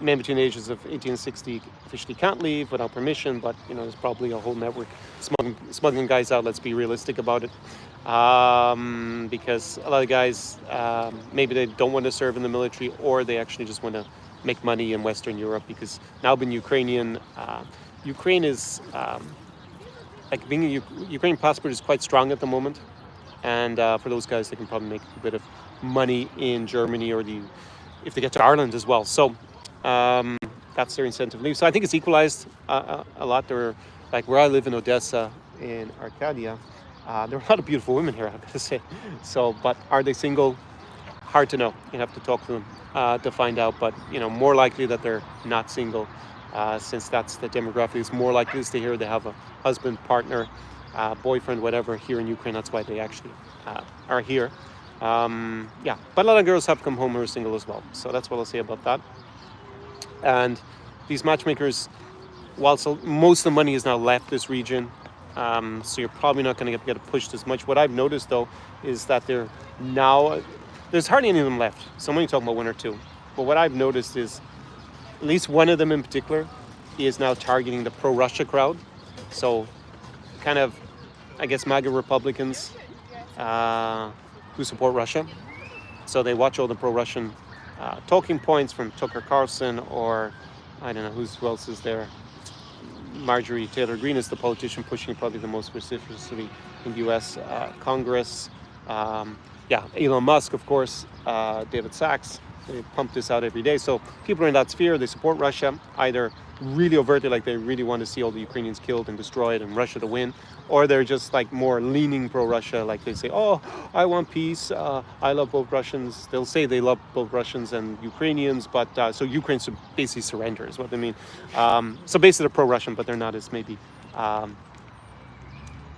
Men between the ages of 18 and 60 officially can't leave without permission, but there's probably a whole network smuggling guys out. Let's be realistic about it, because a lot of guys maybe they don't want to serve in the military, or they actually just want to make money in Western Europe. Because now being Ukrainian, Ukraine is being a Ukrainian passport is quite strong at the moment, and for those guys, they can probably make a bit of money in Germany or if they get to Ireland as well. So that's their incentive to leave. So I think it's equalized a lot. There are, like where I live in Odesa in Arcadia, there are a lot of beautiful women here, I've got to say. So, but are they single? Hard to know. You have to talk to them to find out. But more likely that they're not single, since that's the demographic is more likely to stay here. They have a husband, partner, boyfriend, whatever here in Ukraine. That's why they actually are here. But a lot of girls have come home who are single as well. So that's what I'll say about that. And these matchmakers, whilst most of the money has now left this region, so you're probably not going to get pushed as much. What I've noticed, though, is that there's hardly any of them left. So I'm only talking about 1 or 2. But what I've noticed is at least one of them in particular is now targeting the pro-Russia crowd. So kind of, I guess, MAGA Republicans who support Russia. So they watch all the pro-Russian talking points from Tucker Carlson, or I don't know who else is there. Marjorie Taylor Greene is the politician pushing probably the most vociferously in the U.S. Congress. Yeah, Elon Musk, of course, David Sachs, they pump this out every day. So people in that sphere, they support Russia, either really overtly, like they really want to see all the Ukrainians killed and destroyed and Russia to win, or they're just like more leaning pro-Russia, like they say, oh, I want peace, I love both Russians. They'll say they love both Russians and Ukrainians, but so Ukraine should basically surrender is what they mean. So basically they're pro-Russian, but they're not as maybe,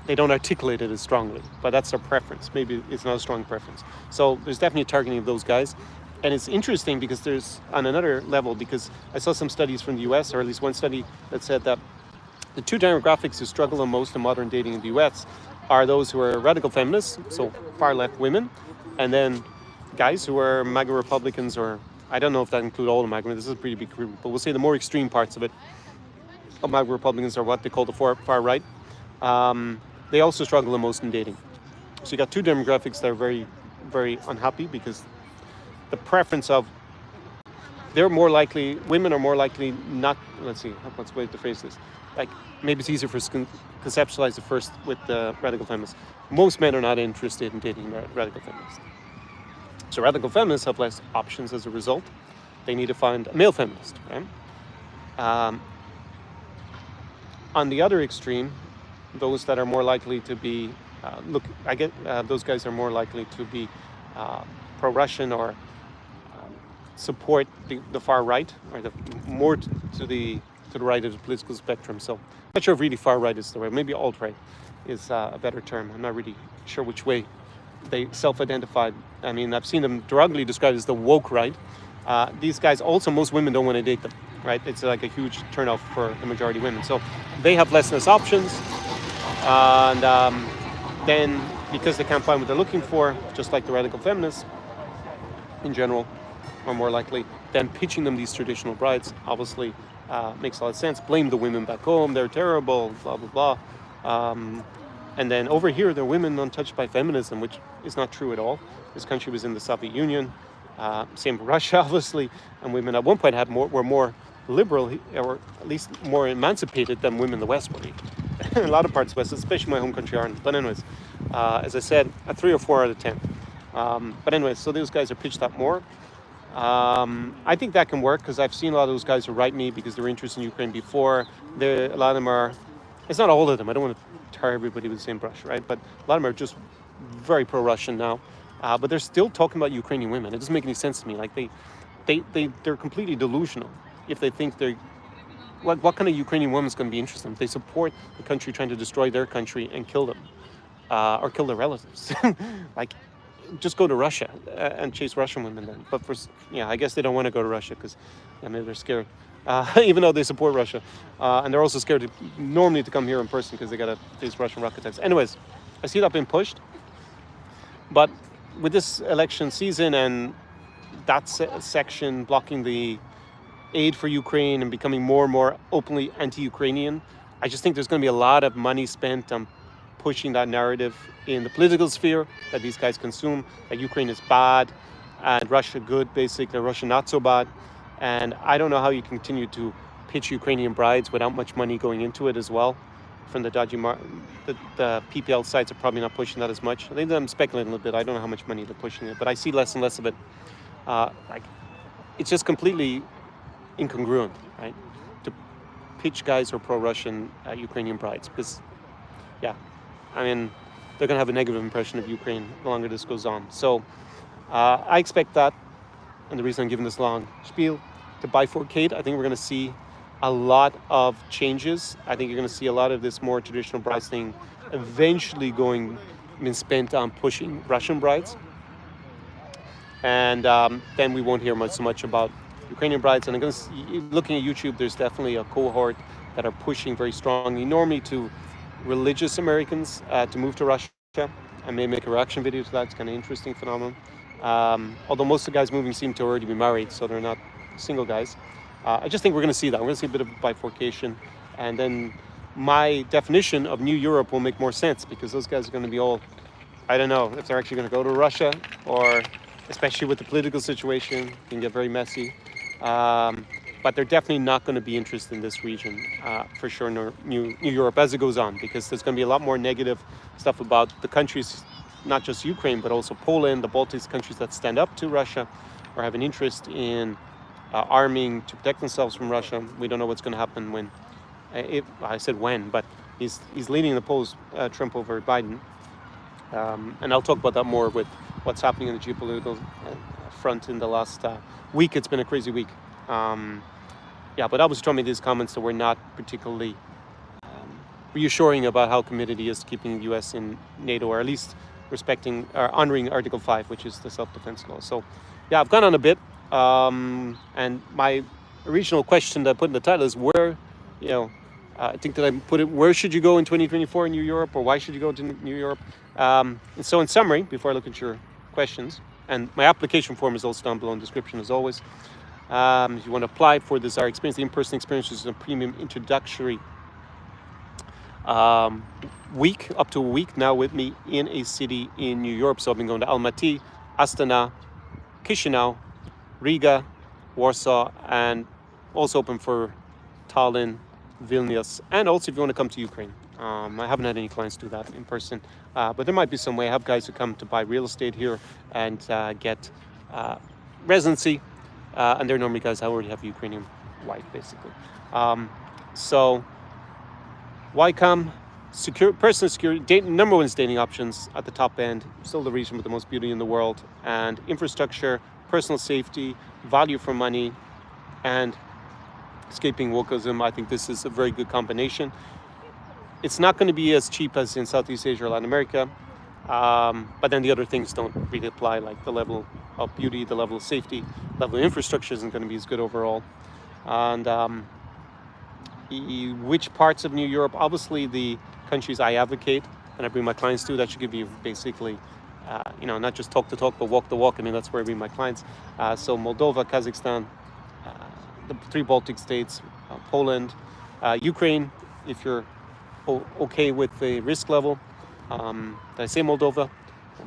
they don't articulate it as strongly, but that's their preference. Maybe it's not a strong preference. So there's definitely a targeting of those guys. And it's interesting because there's on another level, because I saw some studies from the US, or at least one study that said that the two demographics who struggle the most in modern dating in the US are those who are radical feminists, so far left women, and then guys who are MAGA Republicans, or I don't know if that includes all the MAGA, this is a pretty big group, but we'll say the more extreme parts of it, of MAGA Republicans are what they call the far right. They also struggle the most in dating. So you got two demographics that are very, very unhappy because the preference of, they're more likely, women are more likely not, let's see, what's the way to phrase this? Like, maybe it's easier for us to conceptualize it first with the radical feminists. Most men are not interested in dating radical feminists. So radical feminists have less options as a result. They need to find a male feminist, right? On the other extreme, those that are more likely to be, those guys are more likely to be pro-Russian or support the far right, or the more to the right of the political spectrum. So I'm not sure if really far right is the right. Maybe alt-right is a better term. I'm not really sure which way they self-identified. I mean, I've seen them derogatorily described as the woke right. These guys also, most women don't want to date them, right? It's like a huge turnoff for the majority of women. So they have less options, and then because they can't find what they're looking for, just like the radical feminists in general, are more likely, then pitching them these traditional brides obviously makes a lot of sense. Blame the women back home, they're terrible, blah, blah, blah. And then over here, they're women untouched by feminism, which is not true at all. This country was in the Soviet Union, same for Russia, obviously, and women at one point were more liberal, or at least more emancipated than women in the West were. In a lot of parts of the West, especially my home country, Ireland. But anyways, as I said, a 3 or 4 out of 10. But anyways, so those guys are pitched up more. I think that can work because I've seen a lot of those guys who write me because they were interested in Ukraine before. A lot of them are, it's not all of them, I don't want to tar everybody with the same brush, right? But a lot of them are just very pro-Russian now. But they're still talking about Ukrainian women. It doesn't make any sense to me. Like they're completely delusional if they think they're, what kind of Ukrainian woman's going to be interested in? If they support the country trying to destroy their country and kill them, or kill their relatives. Like, just go to Russia and chase Russian women then. But I guess they don't want to go to Russia because maybe they're scared, even though they support Russia. And they're also scared normally to come here in person because they got to face Russian rocket attacks. Anyways, I see that being pushed. But with this election season and that section blocking the aid for Ukraine and becoming more and more openly anti-Ukrainian, I just think there's going to be a lot of money spent on pushing that narrative in the political sphere that these guys consume, that Ukraine is bad and Russia good, basically, Russia not so bad. And I don't know how you continue to pitch Ukrainian brides without much money going into it as well. From the dodgy the PPL sites are probably not pushing that as much. I think I'm speculating a little bit. I don't know how much money they're pushing it, but I see less and less of it. It's just completely incongruent, right? To pitch guys who are pro-Russian Ukrainian brides, because, I mean, they're going to have a negative impression of Ukraine the longer this goes on. So I expect that, and the reason I'm giving this long spiel, to bifurcate. I think we're going to see a lot of changes. I think you're going to see a lot of this more traditional brides thing eventually being spent on pushing Russian brides. And then we won't hear so much about Ukrainian brides. And looking at YouTube, there's definitely a cohort that are pushing very strongly, normally to religious Americans to move to Russia. I may make a reaction video to that. It's kind of interesting phenomenon. Although most of the guys moving seem to already be married, so they're not single guys. I just think we're going to see that. We're going to see a bit of bifurcation. And then my definition of New Europe will make more sense because those guys are going to be all, I don't know if they're actually going to go to Russia, or especially with the political situation, it can get very messy. But they're definitely not going to be interested in this region, for sure, New Europe as it goes on, because there's going to be a lot more negative stuff about the countries not just Ukraine, but also Poland, the Baltics, countries that stand up to Russia or have an interest in arming to protect themselves from Russia. We don't know what's going to happen when, I said when, but he's leading the polls, Trump over Biden. And I'll talk about that more with what's happening in the geopolitical front in the last week. It's been a crazy week. Yeah, but Albus told me these comments that were not particularly reassuring about how committed he is to keeping the U.S. in NATO, or at least respecting or honoring Article 5, which is the self-defense law. So, yeah, I've gone on a bit. And my original question that I put in the title is where, I think that I put it, where should you go in 2024 in New Europe, or why should you go to New Europe? And so in summary, before I look at your questions, and my application form is also down below in the description as always. If you want to apply for this our experience, the in-person experience is a premium introductory week, up to a week now with me in a city in New Europe. So I've been going to Almaty, Astana, Chisinau, Riga, Warsaw, and also open for Tallinn, Vilnius, and also if you want to come to Ukraine. I haven't had any clients do that in person, but there might be some way. I have guys who come to buy real estate here and get residency, and they're normally guys that already have a Ukrainian wife, basically. So why come? Personal security, number one is dating options at the top end, still the region with the most beauty in the world, and infrastructure, personal safety, value for money, and escaping wokeism. I think this is a very good combination. It's not going to be as cheap as in Southeast Asia or Latin America, but then the other things don't really apply, like the level of beauty, the level of safety, level of infrastructure isn't going to be as good overall. And which parts of New Europe? Obviously, the countries I advocate and I bring my clients to, that should give you basically, not just talk the talk, but walk the walk. I mean, that's where I bring my clients. So Moldova, Kazakhstan, the 3 Baltic states, Poland, Ukraine, if you're okay with the risk level. Did I say Moldova?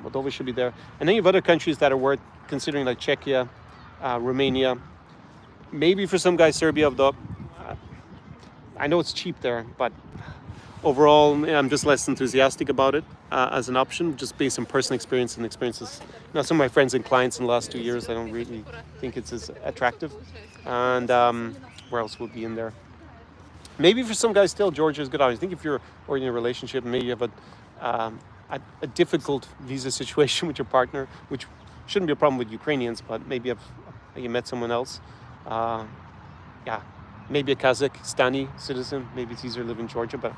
Moldova should be there. And then you have other countries that are worth considering, like Czechia, Romania, maybe for some guys, Serbia. I know it's cheap there, but overall, I'm just less enthusiastic about it as an option, just based on personal experience and experiences. Some of my friends and clients in the last 2 years, I don't really think it's as attractive. And where else would be in there? Maybe for some guys still, Georgia is good. I think if you're already in a relationship, maybe you have a difficult visa situation with your partner, which shouldn't be a problem with Ukrainians, but maybe you met someone else. Maybe a Kazakhstani citizen. Maybe it's easier to live in Georgia, but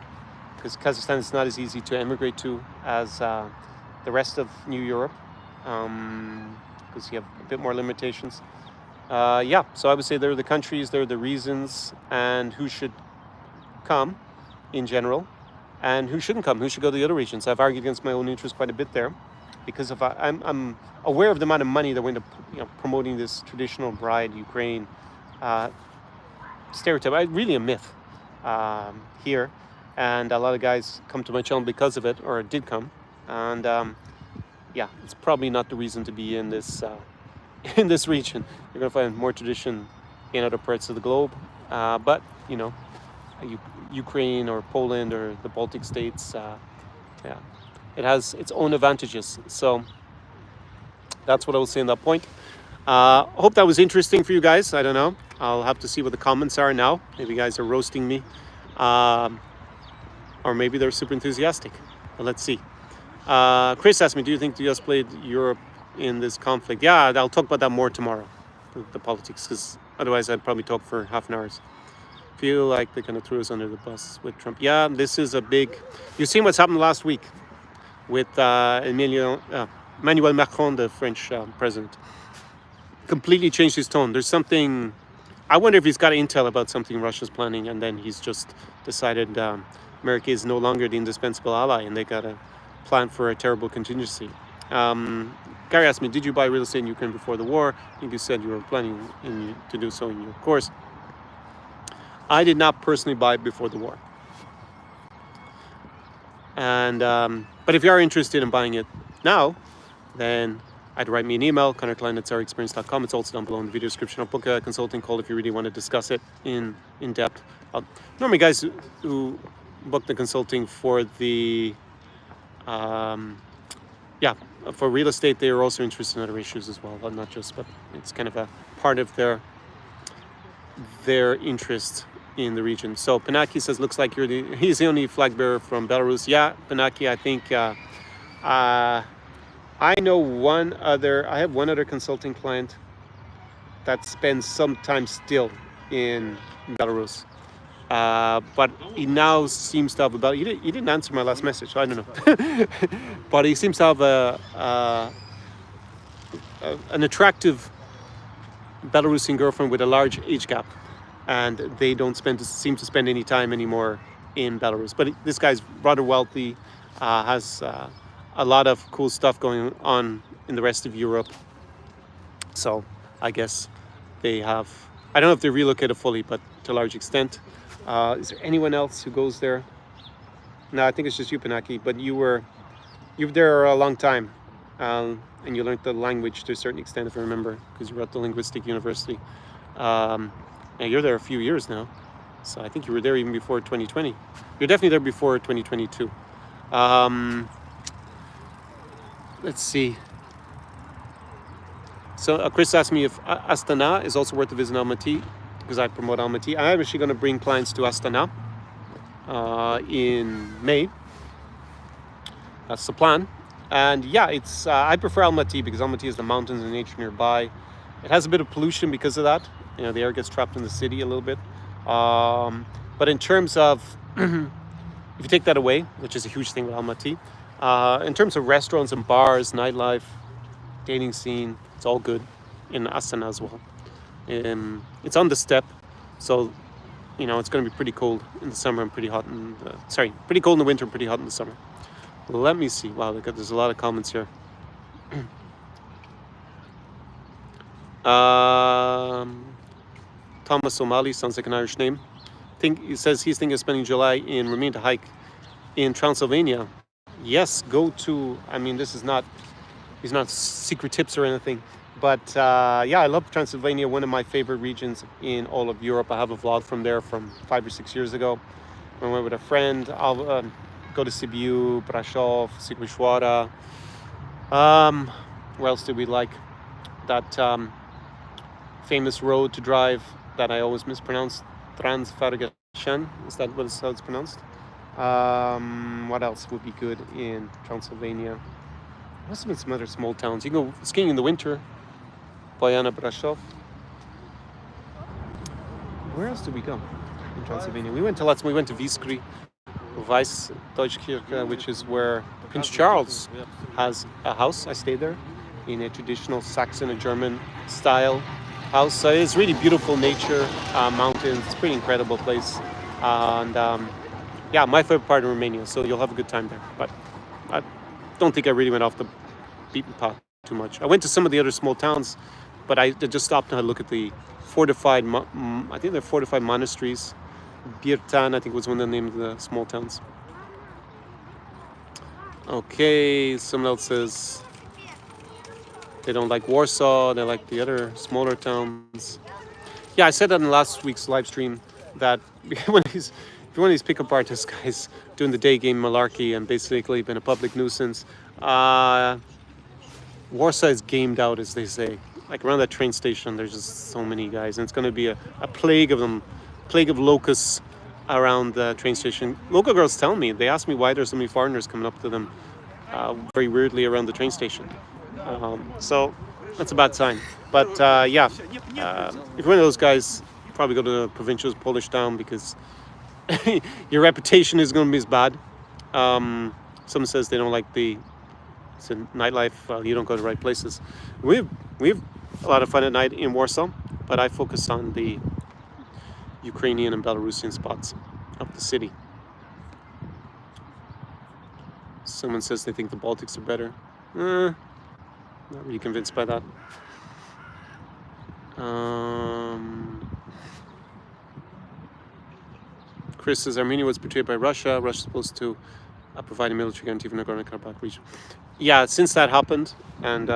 because Kazakhstan is not as easy to emigrate to as the rest of New Europe, because you have a bit more limitations. So I would say there are the countries, there are the reasons, and who should come in general, and who shouldn't come, who should go to the other regions. I've argued against my own interest quite a bit there, because if I'm aware of the amount of money that went into promoting this traditional bride Ukraine stereotype, really a myth here, and a lot of guys come to my channel because of it, or did come, and it's probably not the reason to be in this in this region. You're going to find more tradition in other parts of the globe, but Ukraine or Poland or the Baltic states, it has its own advantages. So that's what I will say on that point. I hope that was interesting for you guys. I don't know. I'll have to see what the comments are now. Maybe you guys are roasting me, or maybe they're super enthusiastic. But let's see. Chris asked me, do you think the US played Europe in this conflict? Yeah, I'll talk about that more tomorrow, the politics, because otherwise I'd probably talk for half an hour. Feel like they kind of threw us under the bus with Trump. Yeah, this is a big... You've seen what's happened last week with Emmanuel Macron, the French president. Completely changed his tone. There's something... I wonder if he's got intel about something Russia's planning, and then he's just decided America is no longer the indispensable ally, and they got a plan for a terrible contingency. Gary asked me, did you buy real estate in Ukraine before the war? I think you said you were planning to do so in your course. I did not personally buy it before the war. And but if you are interested in buying it now, then I'd write me an email, connorklein@sarahexperience.com. It's also down below in the video description. I'll book a consulting call if you really want to discuss it in depth. Normally guys who book the consulting for the yeah, for real estate, they are also interested in other issues as well. Well, not just, but it's kind of a part of their interest in the region. So Panaki says, looks like he's the only flag bearer from Belarus. Yeah, Panaki, I think I have one other consulting client that spends some time still in Belarus. But he now seems to have he didn't answer my last message, so I don't know. But he seems to have an attractive Belarusian girlfriend with a large age gap, and they don't seem to spend any time anymore in Belarus. But this guy's rather wealthy, has a lot of cool stuff going on in the rest of Europe. So I guess they have. I don't know if they relocated fully, but to a large extent. Is there anyone else who goes there? No, I think it's just you, Panaki. But you were there a long time, and you learned the language to a certain extent, if I remember, because you were at the linguistic university. And you're there a few years now, so I think you were there even before 2020. You're definitely there before 2022. Let's see. So Chris asked me if Astana is also worth a visit in Almaty, because I promote Almaty. I'm actually going to bring clients to Astana in May. That's the plan. And yeah, it's I prefer Almaty because Almaty has the mountains and nature nearby. It has a bit of pollution because of that. You know, the air gets trapped in the city a little bit. But in terms of, if you take that away, which is a huge thing with Almaty, in terms of restaurants and bars, nightlife, dating scene, it's all good in Astana as well. It's on the steppe, so you know it's going to be pretty cold in the summer and pretty hot pretty cold in the winter and pretty hot in the summer. Let me see. Wow, there's a lot of comments here. Thomas O'Malley sounds like an Irish name. He says he's thinking of spending July in Romania to hike in Transylvania. Yes, go to. I mean, these not secret tips or anything. But yeah, I love Transylvania, one of my favorite regions in all of Europe. I have a vlog from there from 5 or 6 years ago. I went with a friend. I'll go to Sibiu, Brasov, Sigmașoara. Where else did we like? That famous road to drive that I always mispronounce, Transfargashan. Is that how it's pronounced? What else would be good in Transylvania? There must have been some other small towns. You can go skiing in the winter. Bojana Brasov. Where else did we go in Transylvania? We went to lots. We went to Viskry, Weißdeutschkirche, which is where Prince Charles has a house. I stayed there in a traditional Saxon and German style house. So it's really beautiful nature, mountains. It's a pretty incredible place. And yeah, my favorite part of Romania. So you'll have a good time there. But I don't think I really went off the beaten path too much. I went to some of the other small towns, but I just stopped and had a look at the fortified, I think they're fortified monasteries. Birtan, I think was one of the names of the small towns. Okay, someone else says they don't like Warsaw, they like the other smaller towns. Yeah, I said that in last week's live stream that if you're one of these pickup artist guys doing the day game malarkey and basically been a public nuisance, Warsaw is gamed out, as they say. Like around that train station, there's just so many guys, and it's going to be a plague of them, plague of locusts around the train station. Local girls tell me, they ask me why there's so many foreigners coming up to them very weirdly around the train station. So that's a bad sign. But yeah, if you're one of those guys, probably go to the provincial Polish town because your reputation is going to be as bad. Someone says they don't like the nightlife. Well, you don't go to the right places. We have a lot of fun at night in Warsaw, but I focus on the Ukrainian and Belarusian spots of the city. Someone says they think the Baltics are better. Not really convinced by that. Chris says Armenia was betrayed by Russia. Russia's supposed to provide a military guarantee for Nagorno-Karabakh region. Yeah, since that happened, and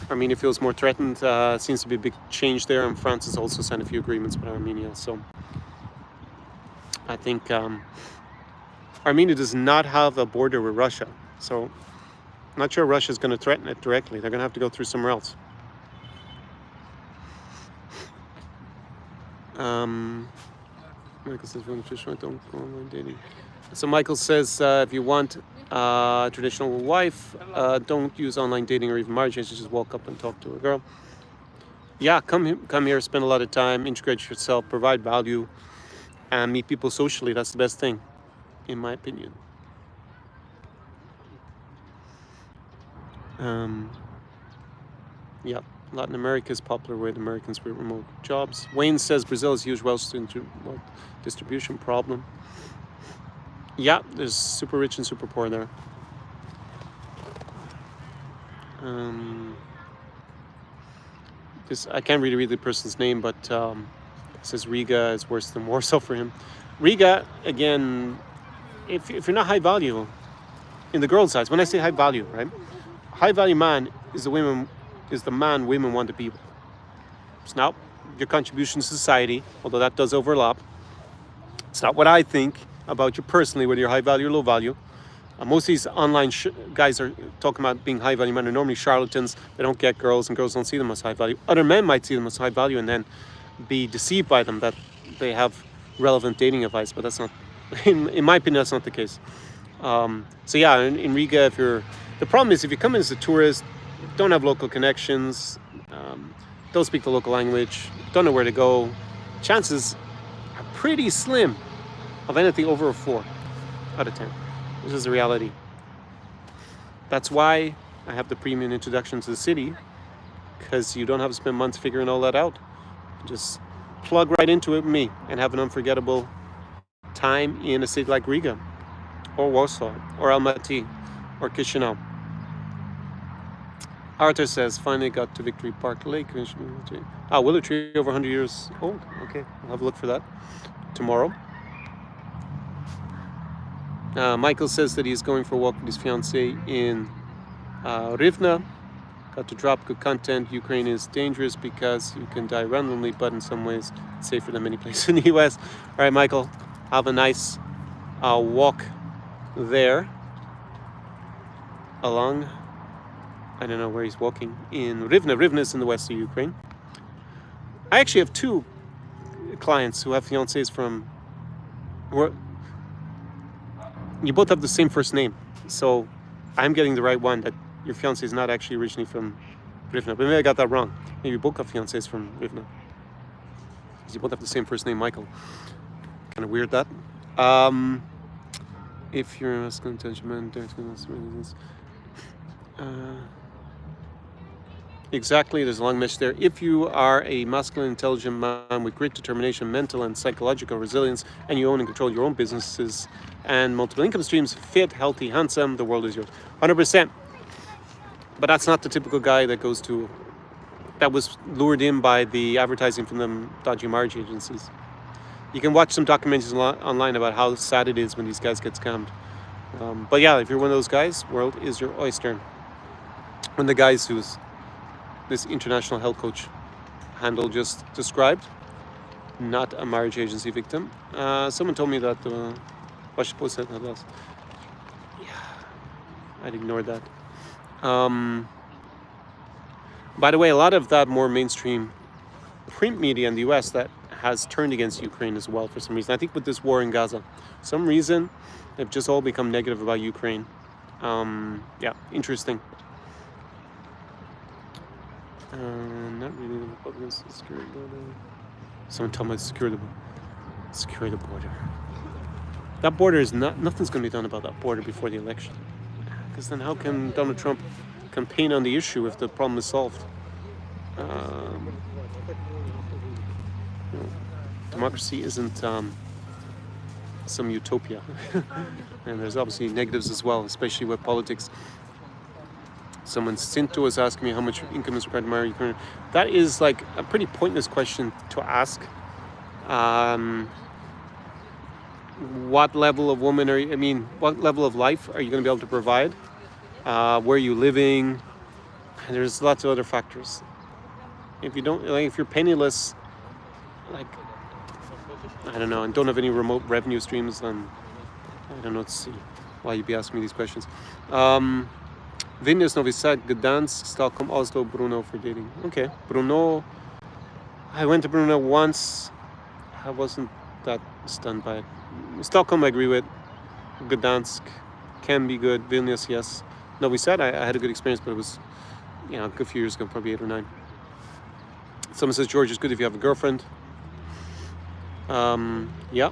Armenia feels more threatened, seems to be a big change there, and France has also signed a few agreements with Armenia. So I think Armenia does not have a border with Russia. So Not sure Russia's going to threaten it directly. They're going to have to go through somewhere else. Michael says, don't go online dating. So Michael says, if you want a traditional wife, don't use online dating or even marriage. You should just walk up and talk to a girl. Yeah, come here, spend a lot of time, integrate yourself, provide value, and meet people socially. That's the best thing, in my opinion. Yeah, Latin America is popular with Americans with remote jobs. Wayne says Brazil is a huge wealth distribution problem. Yeah, there's super rich and super poor there. I can't really read the person's name, but it says Riga is worse than Warsaw for him. Riga, again, if you're not high value, in the girls' eyes, when I say high value, right? High value man is the man women want to be with. It's not your contribution to society, although that does overlap. It's not what I think about you personally, whether you're high value or low value. Most of these online guys are talking about being high value men are normally charlatans. They don't get girls, and girls don't see them as high value. Other men might see them as high value and then be deceived by them that they have relevant dating advice, but that's not, in my opinion, that's not the case. So yeah, in Riga, the problem is if you come in as a tourist, don't have local connections, don't speak the local language, don't know where to go, chances are pretty slim of anything over a 4 out of 10. This is the reality. That's why I have the premium introduction to the city, because you don't have to spend months figuring all that out. Just plug right into it with me and have an unforgettable time in a city like Riga, or Warsaw, or Almaty, or Chisinau. Arthur says, finally got to Victory Park Lake. Willow tree over 100 years old. Okay, I'll have a look for that tomorrow. Michael says that he's going for a walk with his fiancée in Rivne. Got to drop good content. Ukraine is dangerous because you can die randomly, but in some ways it's safer than many places in the US. All right, Michael, have a nice walk there along, I don't know where he's walking, in Rivne. Rivne is in the west of Ukraine. I actually have 2 clients who have fiancés from, you both have the same first name, so I'm getting the right one, that your fiancé is not actually originally from Rivne. But maybe I got that wrong. Maybe you both have fiancés from Rivne, because you both have the same first name, Michael. Kind of weird, that. If you're a masculine intelligent man, exactly, there's a long message there. If you are a masculine intelligent man with great determination, mental and psychological resilience, and you own and control your own businesses and multiple income streams, fit, healthy, handsome, the world is yours. 100%. But that's not the typical guy that was lured in by the advertising from the dodgy marriage agencies. You can watch some documentaries online about how sad it is when these guys get scammed. But yeah, if you're one of those guys, world is your oyster. One of the guys who's this international health coach handle just described, not a marriage agency victim. Someone told me that, what should post that last? Yeah, I'd ignored that. By the way, a lot of that more mainstream print media in the US that has turned against Ukraine as well for some reason. I think with this war in Gaza, some reason they've just all become negative about Ukraine. Yeah, interesting. Not really the Republicans secure the border. Someone tell me secure the border. That border is nothing's going to be done about that border before the election. Because then how can Donald Trump campaign on the issue if the problem is solved? Democracy isn't some utopia. And there's obviously negatives as well, especially with politics. Someone, Cinto, was asking me how much income is required to marry Ukraine. That is like a pretty pointless question to ask. What level of woman what level of life are you going to be able to provide? Where are you living? And there's lots of other factors. If you're penniless, like, I don't know, and don't have any remote revenue streams, then I don't know why you'd be asking me these questions. Vilnius, Novi Sad, Gdansk, Stockholm, Oslo, Brno for dating. Okay, Brno. I went to Brno once. I wasn't that stunned by it. Stockholm, I agree with. Gdansk can be good. Vilnius, yes. Novi Sad, I had a good experience, but it was, a good few years ago, probably 8 or 9. Someone says George is good if you have a girlfriend. Yeah.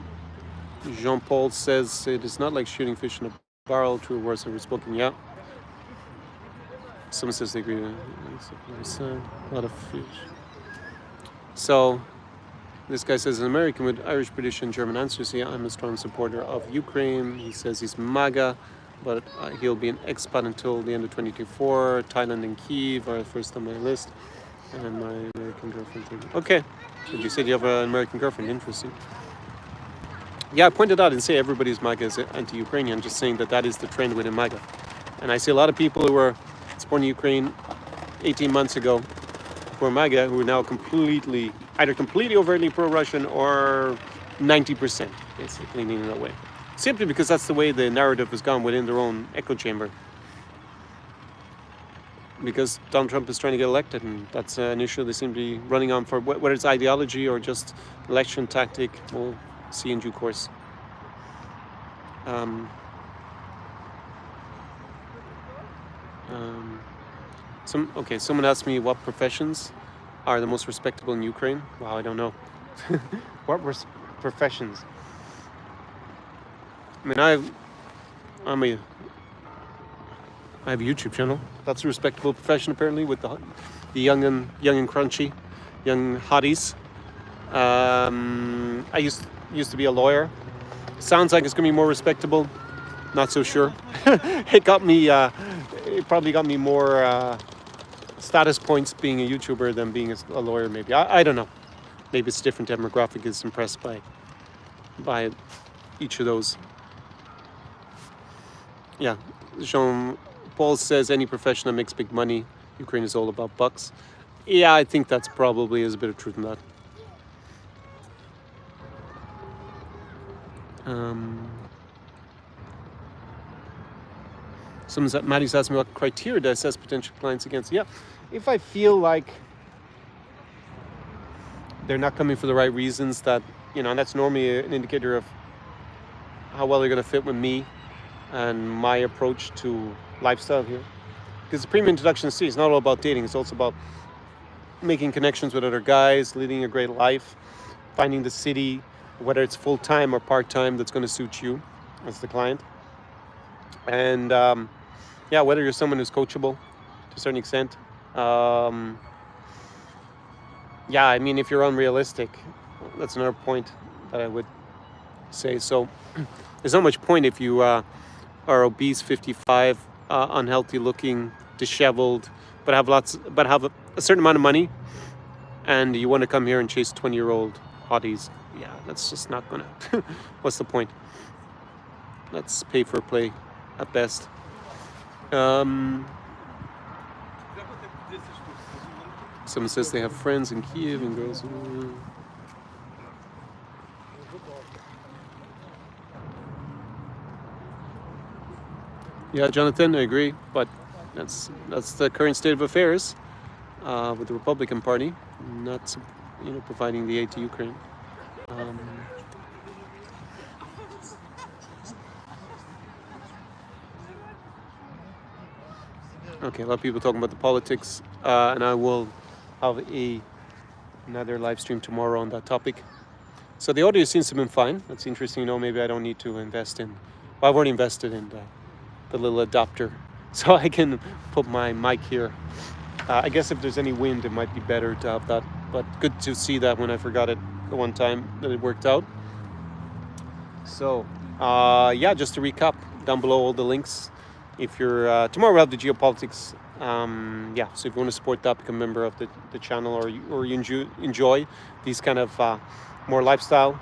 Jean-Paul says it is not like shooting fish in a barrel. True words are spoken. Yeah. Someone says they agree. A lot of fish. So, this guy says an American with Irish, British, and German answers. Yeah, I'm a strong supporter of Ukraine. He says he's MAGA, but he'll be an expat until the end of 2024. Thailand and Kyiv are first on my list. And my American girlfriend too. Okay. But you said you have an American girlfriend. Interesting. Yeah, I pointed out and say everybody's MAGA is anti-Ukrainian. Just saying that is the trend within MAGA. And I see a lot of people who were supporting Ukraine 18 months ago who are MAGA who are now either completely overtly pro-Russian or 90% basically leaning that way. Simply because that's the way the narrative has gone within their own echo chamber. Because Donald Trump is trying to get elected, and that's an issue they seem to be running on for, whether it's ideology or just election tactic. We'll see in due course. Someone asked me what professions are the most respectable in Ukraine. Wow, I don't know. What professions? I mean, I have a YouTube channel. That's a respectable profession, apparently, with the young and crunchy, young hotties. I used to be a lawyer. Sounds like it's going to be more respectable. Not so sure. It probably got me more status points being a YouTuber than being a lawyer. Maybe I don't know. Maybe it's a different demographic is impressed by each of those. Yeah, Paul says any profession that makes big money, Ukraine is all about bucks. Yeah, I think that's probably is a bit of truth in that. Maddie's asked me what criteria to assess potential clients against. Yeah, if I feel like they're not coming for the right reasons, that, and that's normally an indicator of how well they're going to fit with me and my approach to lifestyle here. Because the premium introduction to sea is not all about dating. It's also about making connections with other guys, leading a great life, finding the city, whether it's full-time or part-time, that's going to suit you as the client. And whether you're someone who's coachable to a certain extent. I mean, if you're unrealistic, that's another point that I would say. So there's not much point if you are obese, 55, unhealthy looking, disheveled, but have a certain amount of money, and you want to come here and chase 20-year-old hotties. Yeah, that's just not gonna. What's the point? Let's pay for play at best. Someone says they have friends in Kyiv and girls. Yeah, Jonathan, I agree, but that's the current state of affairs with the Republican Party not, providing the aid to Ukraine. Okay, a lot of people talking about the politics, and I will have another live stream tomorrow on that topic. So the audio seems to have been fine. That's interesting. Maybe I don't need to invest in. Well, I've already invested in the little adapter, so I can put my mic here. I guess if there's any wind, it might be better to have that. But good to see that when I forgot it the one time that it worked out. So just to recap, down below all the links. If you're tomorrow we'll have the Geopolitics. So if you want to support that, become a member of the channel, or you enjoy these kind of more lifestyle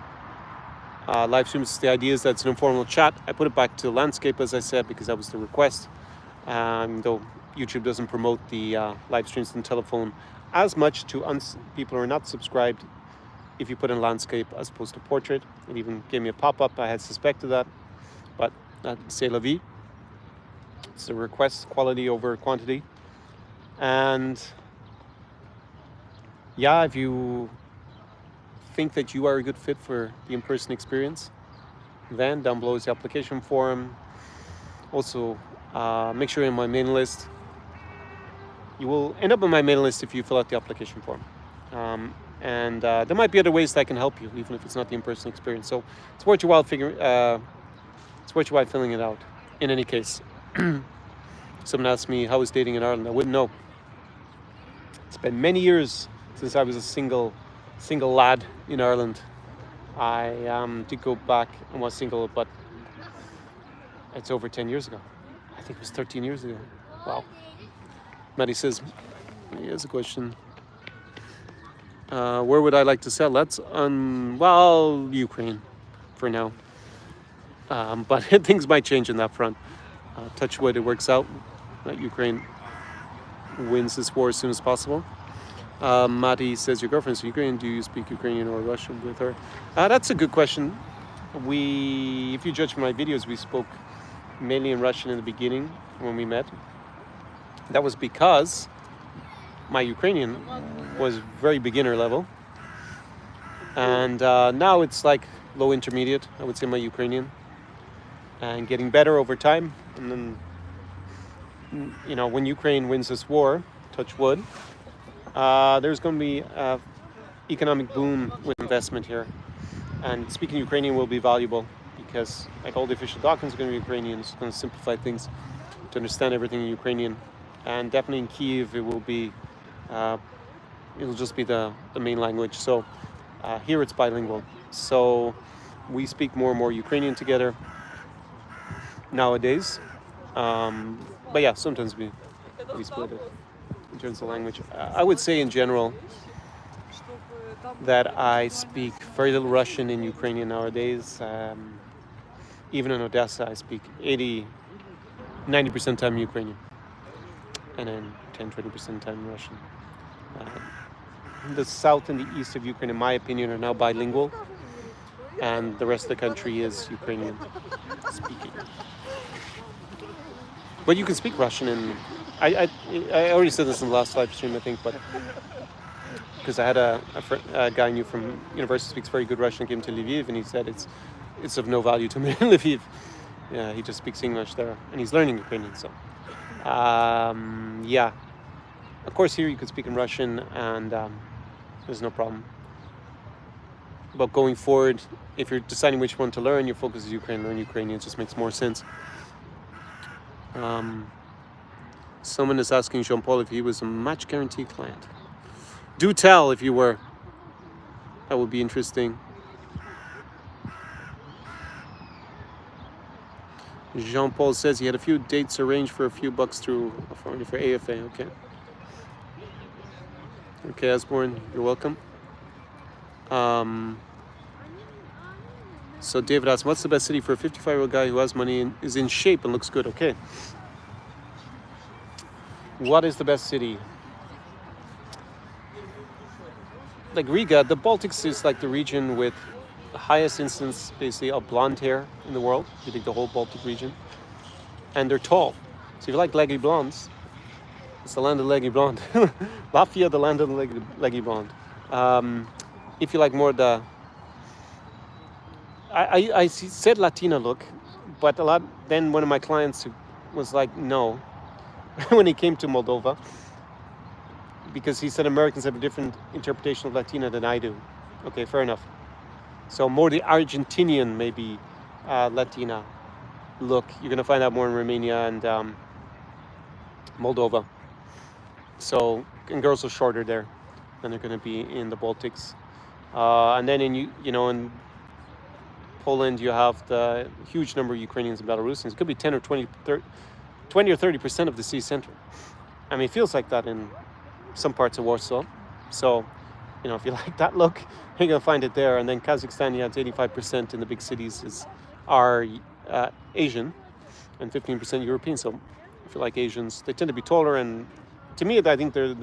live streams. The idea is that it's an informal chat. I put it back to landscape, as I said, because that was the request. Though YouTube doesn't promote the live streams on telephone as much to people who are not subscribed. If you put in landscape as opposed to portrait, it even gave me a pop-up. I had suspected that, but c'est la vie. It's a request, quality over quantity. And yeah, if you think that you are a good fit for the in-person experience, then down below is the application form. Also, make sure you're in my mailing list. You will end up on my mailing list if you fill out the application form. And there might be other ways that I can help you, even if it's not the in-person experience. So it's worth your while filling it out. In any case, someone asked me how was dating in Ireland. I wouldn't know. It's been many years since I was a single lad in Ireland. I did go back and was single, but it's over 10 years ago. I think it was 13 years ago. Wow. Maddie says, here's a question. Where would I like to sell? That's well, Ukraine for now. But things might change in that front. Touch wood, it works out. Ukraine wins this war as soon as possible. Maddie says, your girlfriend's Ukrainian. Do you speak Ukrainian or Russian with her? That's a good question. If you judge from my videos, we spoke mainly in Russian in the beginning when we met. That was because my Ukrainian was very beginner level. And now it's like low intermediate, I would say, my Ukrainian. And getting better over time. And then, when Ukraine wins this war, touch wood, there's going to be an economic boom with investment here. And speaking Ukrainian will be valuable because like all the official documents are going to be Ukrainian. It's going to simplify things to understand everything in Ukrainian. And definitely in Kyiv, it will be, it'll just be the main language. So here it's bilingual. So we speak more and more Ukrainian together nowadays. But yeah, sometimes we split it in terms of language. I would say in general that I speak very little Russian in Ukrainian nowadays. Even in Odesa, I speak 90% time Ukrainian. And then 10-20% time Russian. The south and the east of Ukraine, in my opinion, are now bilingual, and the rest of the country is Ukrainian speaking. But you can speak Russian, and I already said this in the last live stream, I think, but because I had a guy I knew from university speaks very good Russian, came to Lviv, and he said it's of no value to me in Lviv. Yeah, he just speaks English there, and he's learning Ukrainian, so. Yeah, of course here you could speak in Russian and there's no problem. But going forward, if you're deciding which one to learn, your focus is Ukraine, learn Ukrainian, it just makes more sense. Someone is asking Jean-Paul if he was a match guarantee client. Do tell if you were. That would be interesting. Jean-Paul says he had a few dates arranged for a few bucks through for AFA. Okay. Okay, Asborn, you're welcome. So David asks, what's the best city for a 55-year-old guy who has money and is in shape and looks good? Okay. What is the best city? Like Riga, the Baltics is like the region with the highest instance, basically, of blonde hair in the world. You take the whole Baltic region. And they're tall. So if you like leggy blondes, it's the land of leggy blonde. Latvia, the land of the leggy blonde. If you like more the... I said Latina look, but then one of my clients was like, no, when he came to Moldova, because he said Americans have a different interpretation of Latina than I do. Okay, fair enough. So more the Argentinian, maybe Latina look. You're going to find out more in Romania and Moldova. So, and girls are shorter there than they're going to be in the Baltics. And then in Poland, you have the huge number of Ukrainians and Belarusians. It could be 10 or 20 or 30% of the city center. I mean, it feels like that in some parts of Warsaw. So, if you like that look, you're going to find it there. And then Kazakhstan, yeah, it's 85% in the big cities are Asian and 15% European. So if you like Asians, they tend to be taller. And to me, I think they're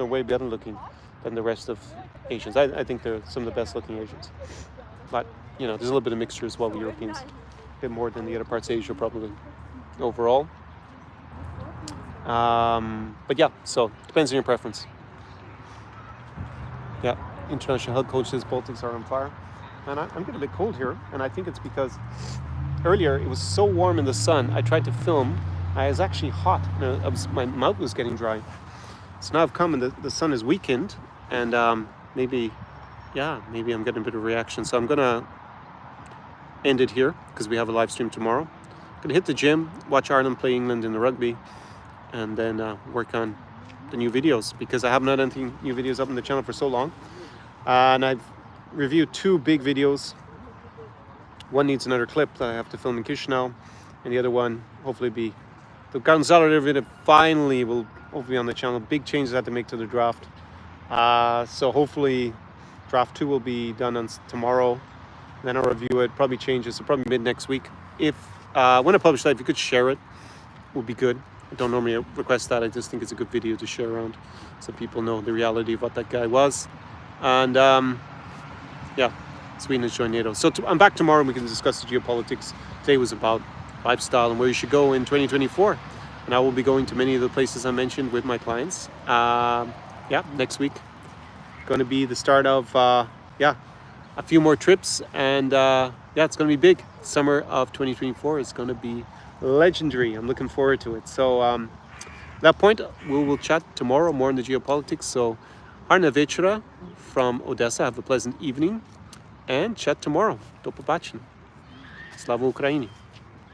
way better looking than the rest of Asians. I think they're some of the best looking Asians. But, there's a little bit of mixture as well with Europeans. A bit more than the other parts of Asia, probably, overall. But yeah, so depends on your preference. Yeah, international health coaches, Baltics are on fire. And I'm getting a bit cold here, and I think it's because earlier it was so warm in the sun. I tried to film. I was actually hot. My mouth was getting dry. So now I've come and the sun is weakened, and maybe I'm getting a bit of a reaction. So I'm gonna end it here because we have a live stream tomorrow. I'm gonna hit the gym, watch Ireland play England in the rugby, and then work on the new videos because I haven't had anything new videos up on the channel for so long. And I've reviewed 2 big videos. One needs another clip that I have to film in Chisinau, and the other one hopefully be the consolidated video. Finally will hopefully on the channel. Big changes I had to make to the draft. So hopefully draft 2 will be done on tomorrow. Then I'll review it, probably changes, so probably mid next week. If when I publish that, if you could share it, would be good. I don't normally request that. I just think it's a good video to share around so people know the reality of what that guy was. And yeah, Sweden has joined NATO. So I'm back tomorrow and we can discuss the geopolitics. Today was about lifestyle and where you should go in 2024. And I will be going to many of the places I mentioned with my clients. Yeah, next week. Going to be the start of, a few more trips. And yeah, it's going to be big. Summer of 2024 is going to be legendary. I'm looking forward to it. So at that point, we will chat tomorrow more on the geopolitics. So Harna Večera from Odesa. Have a pleasant evening and chat tomorrow. Do побачення. Slava Ukraini.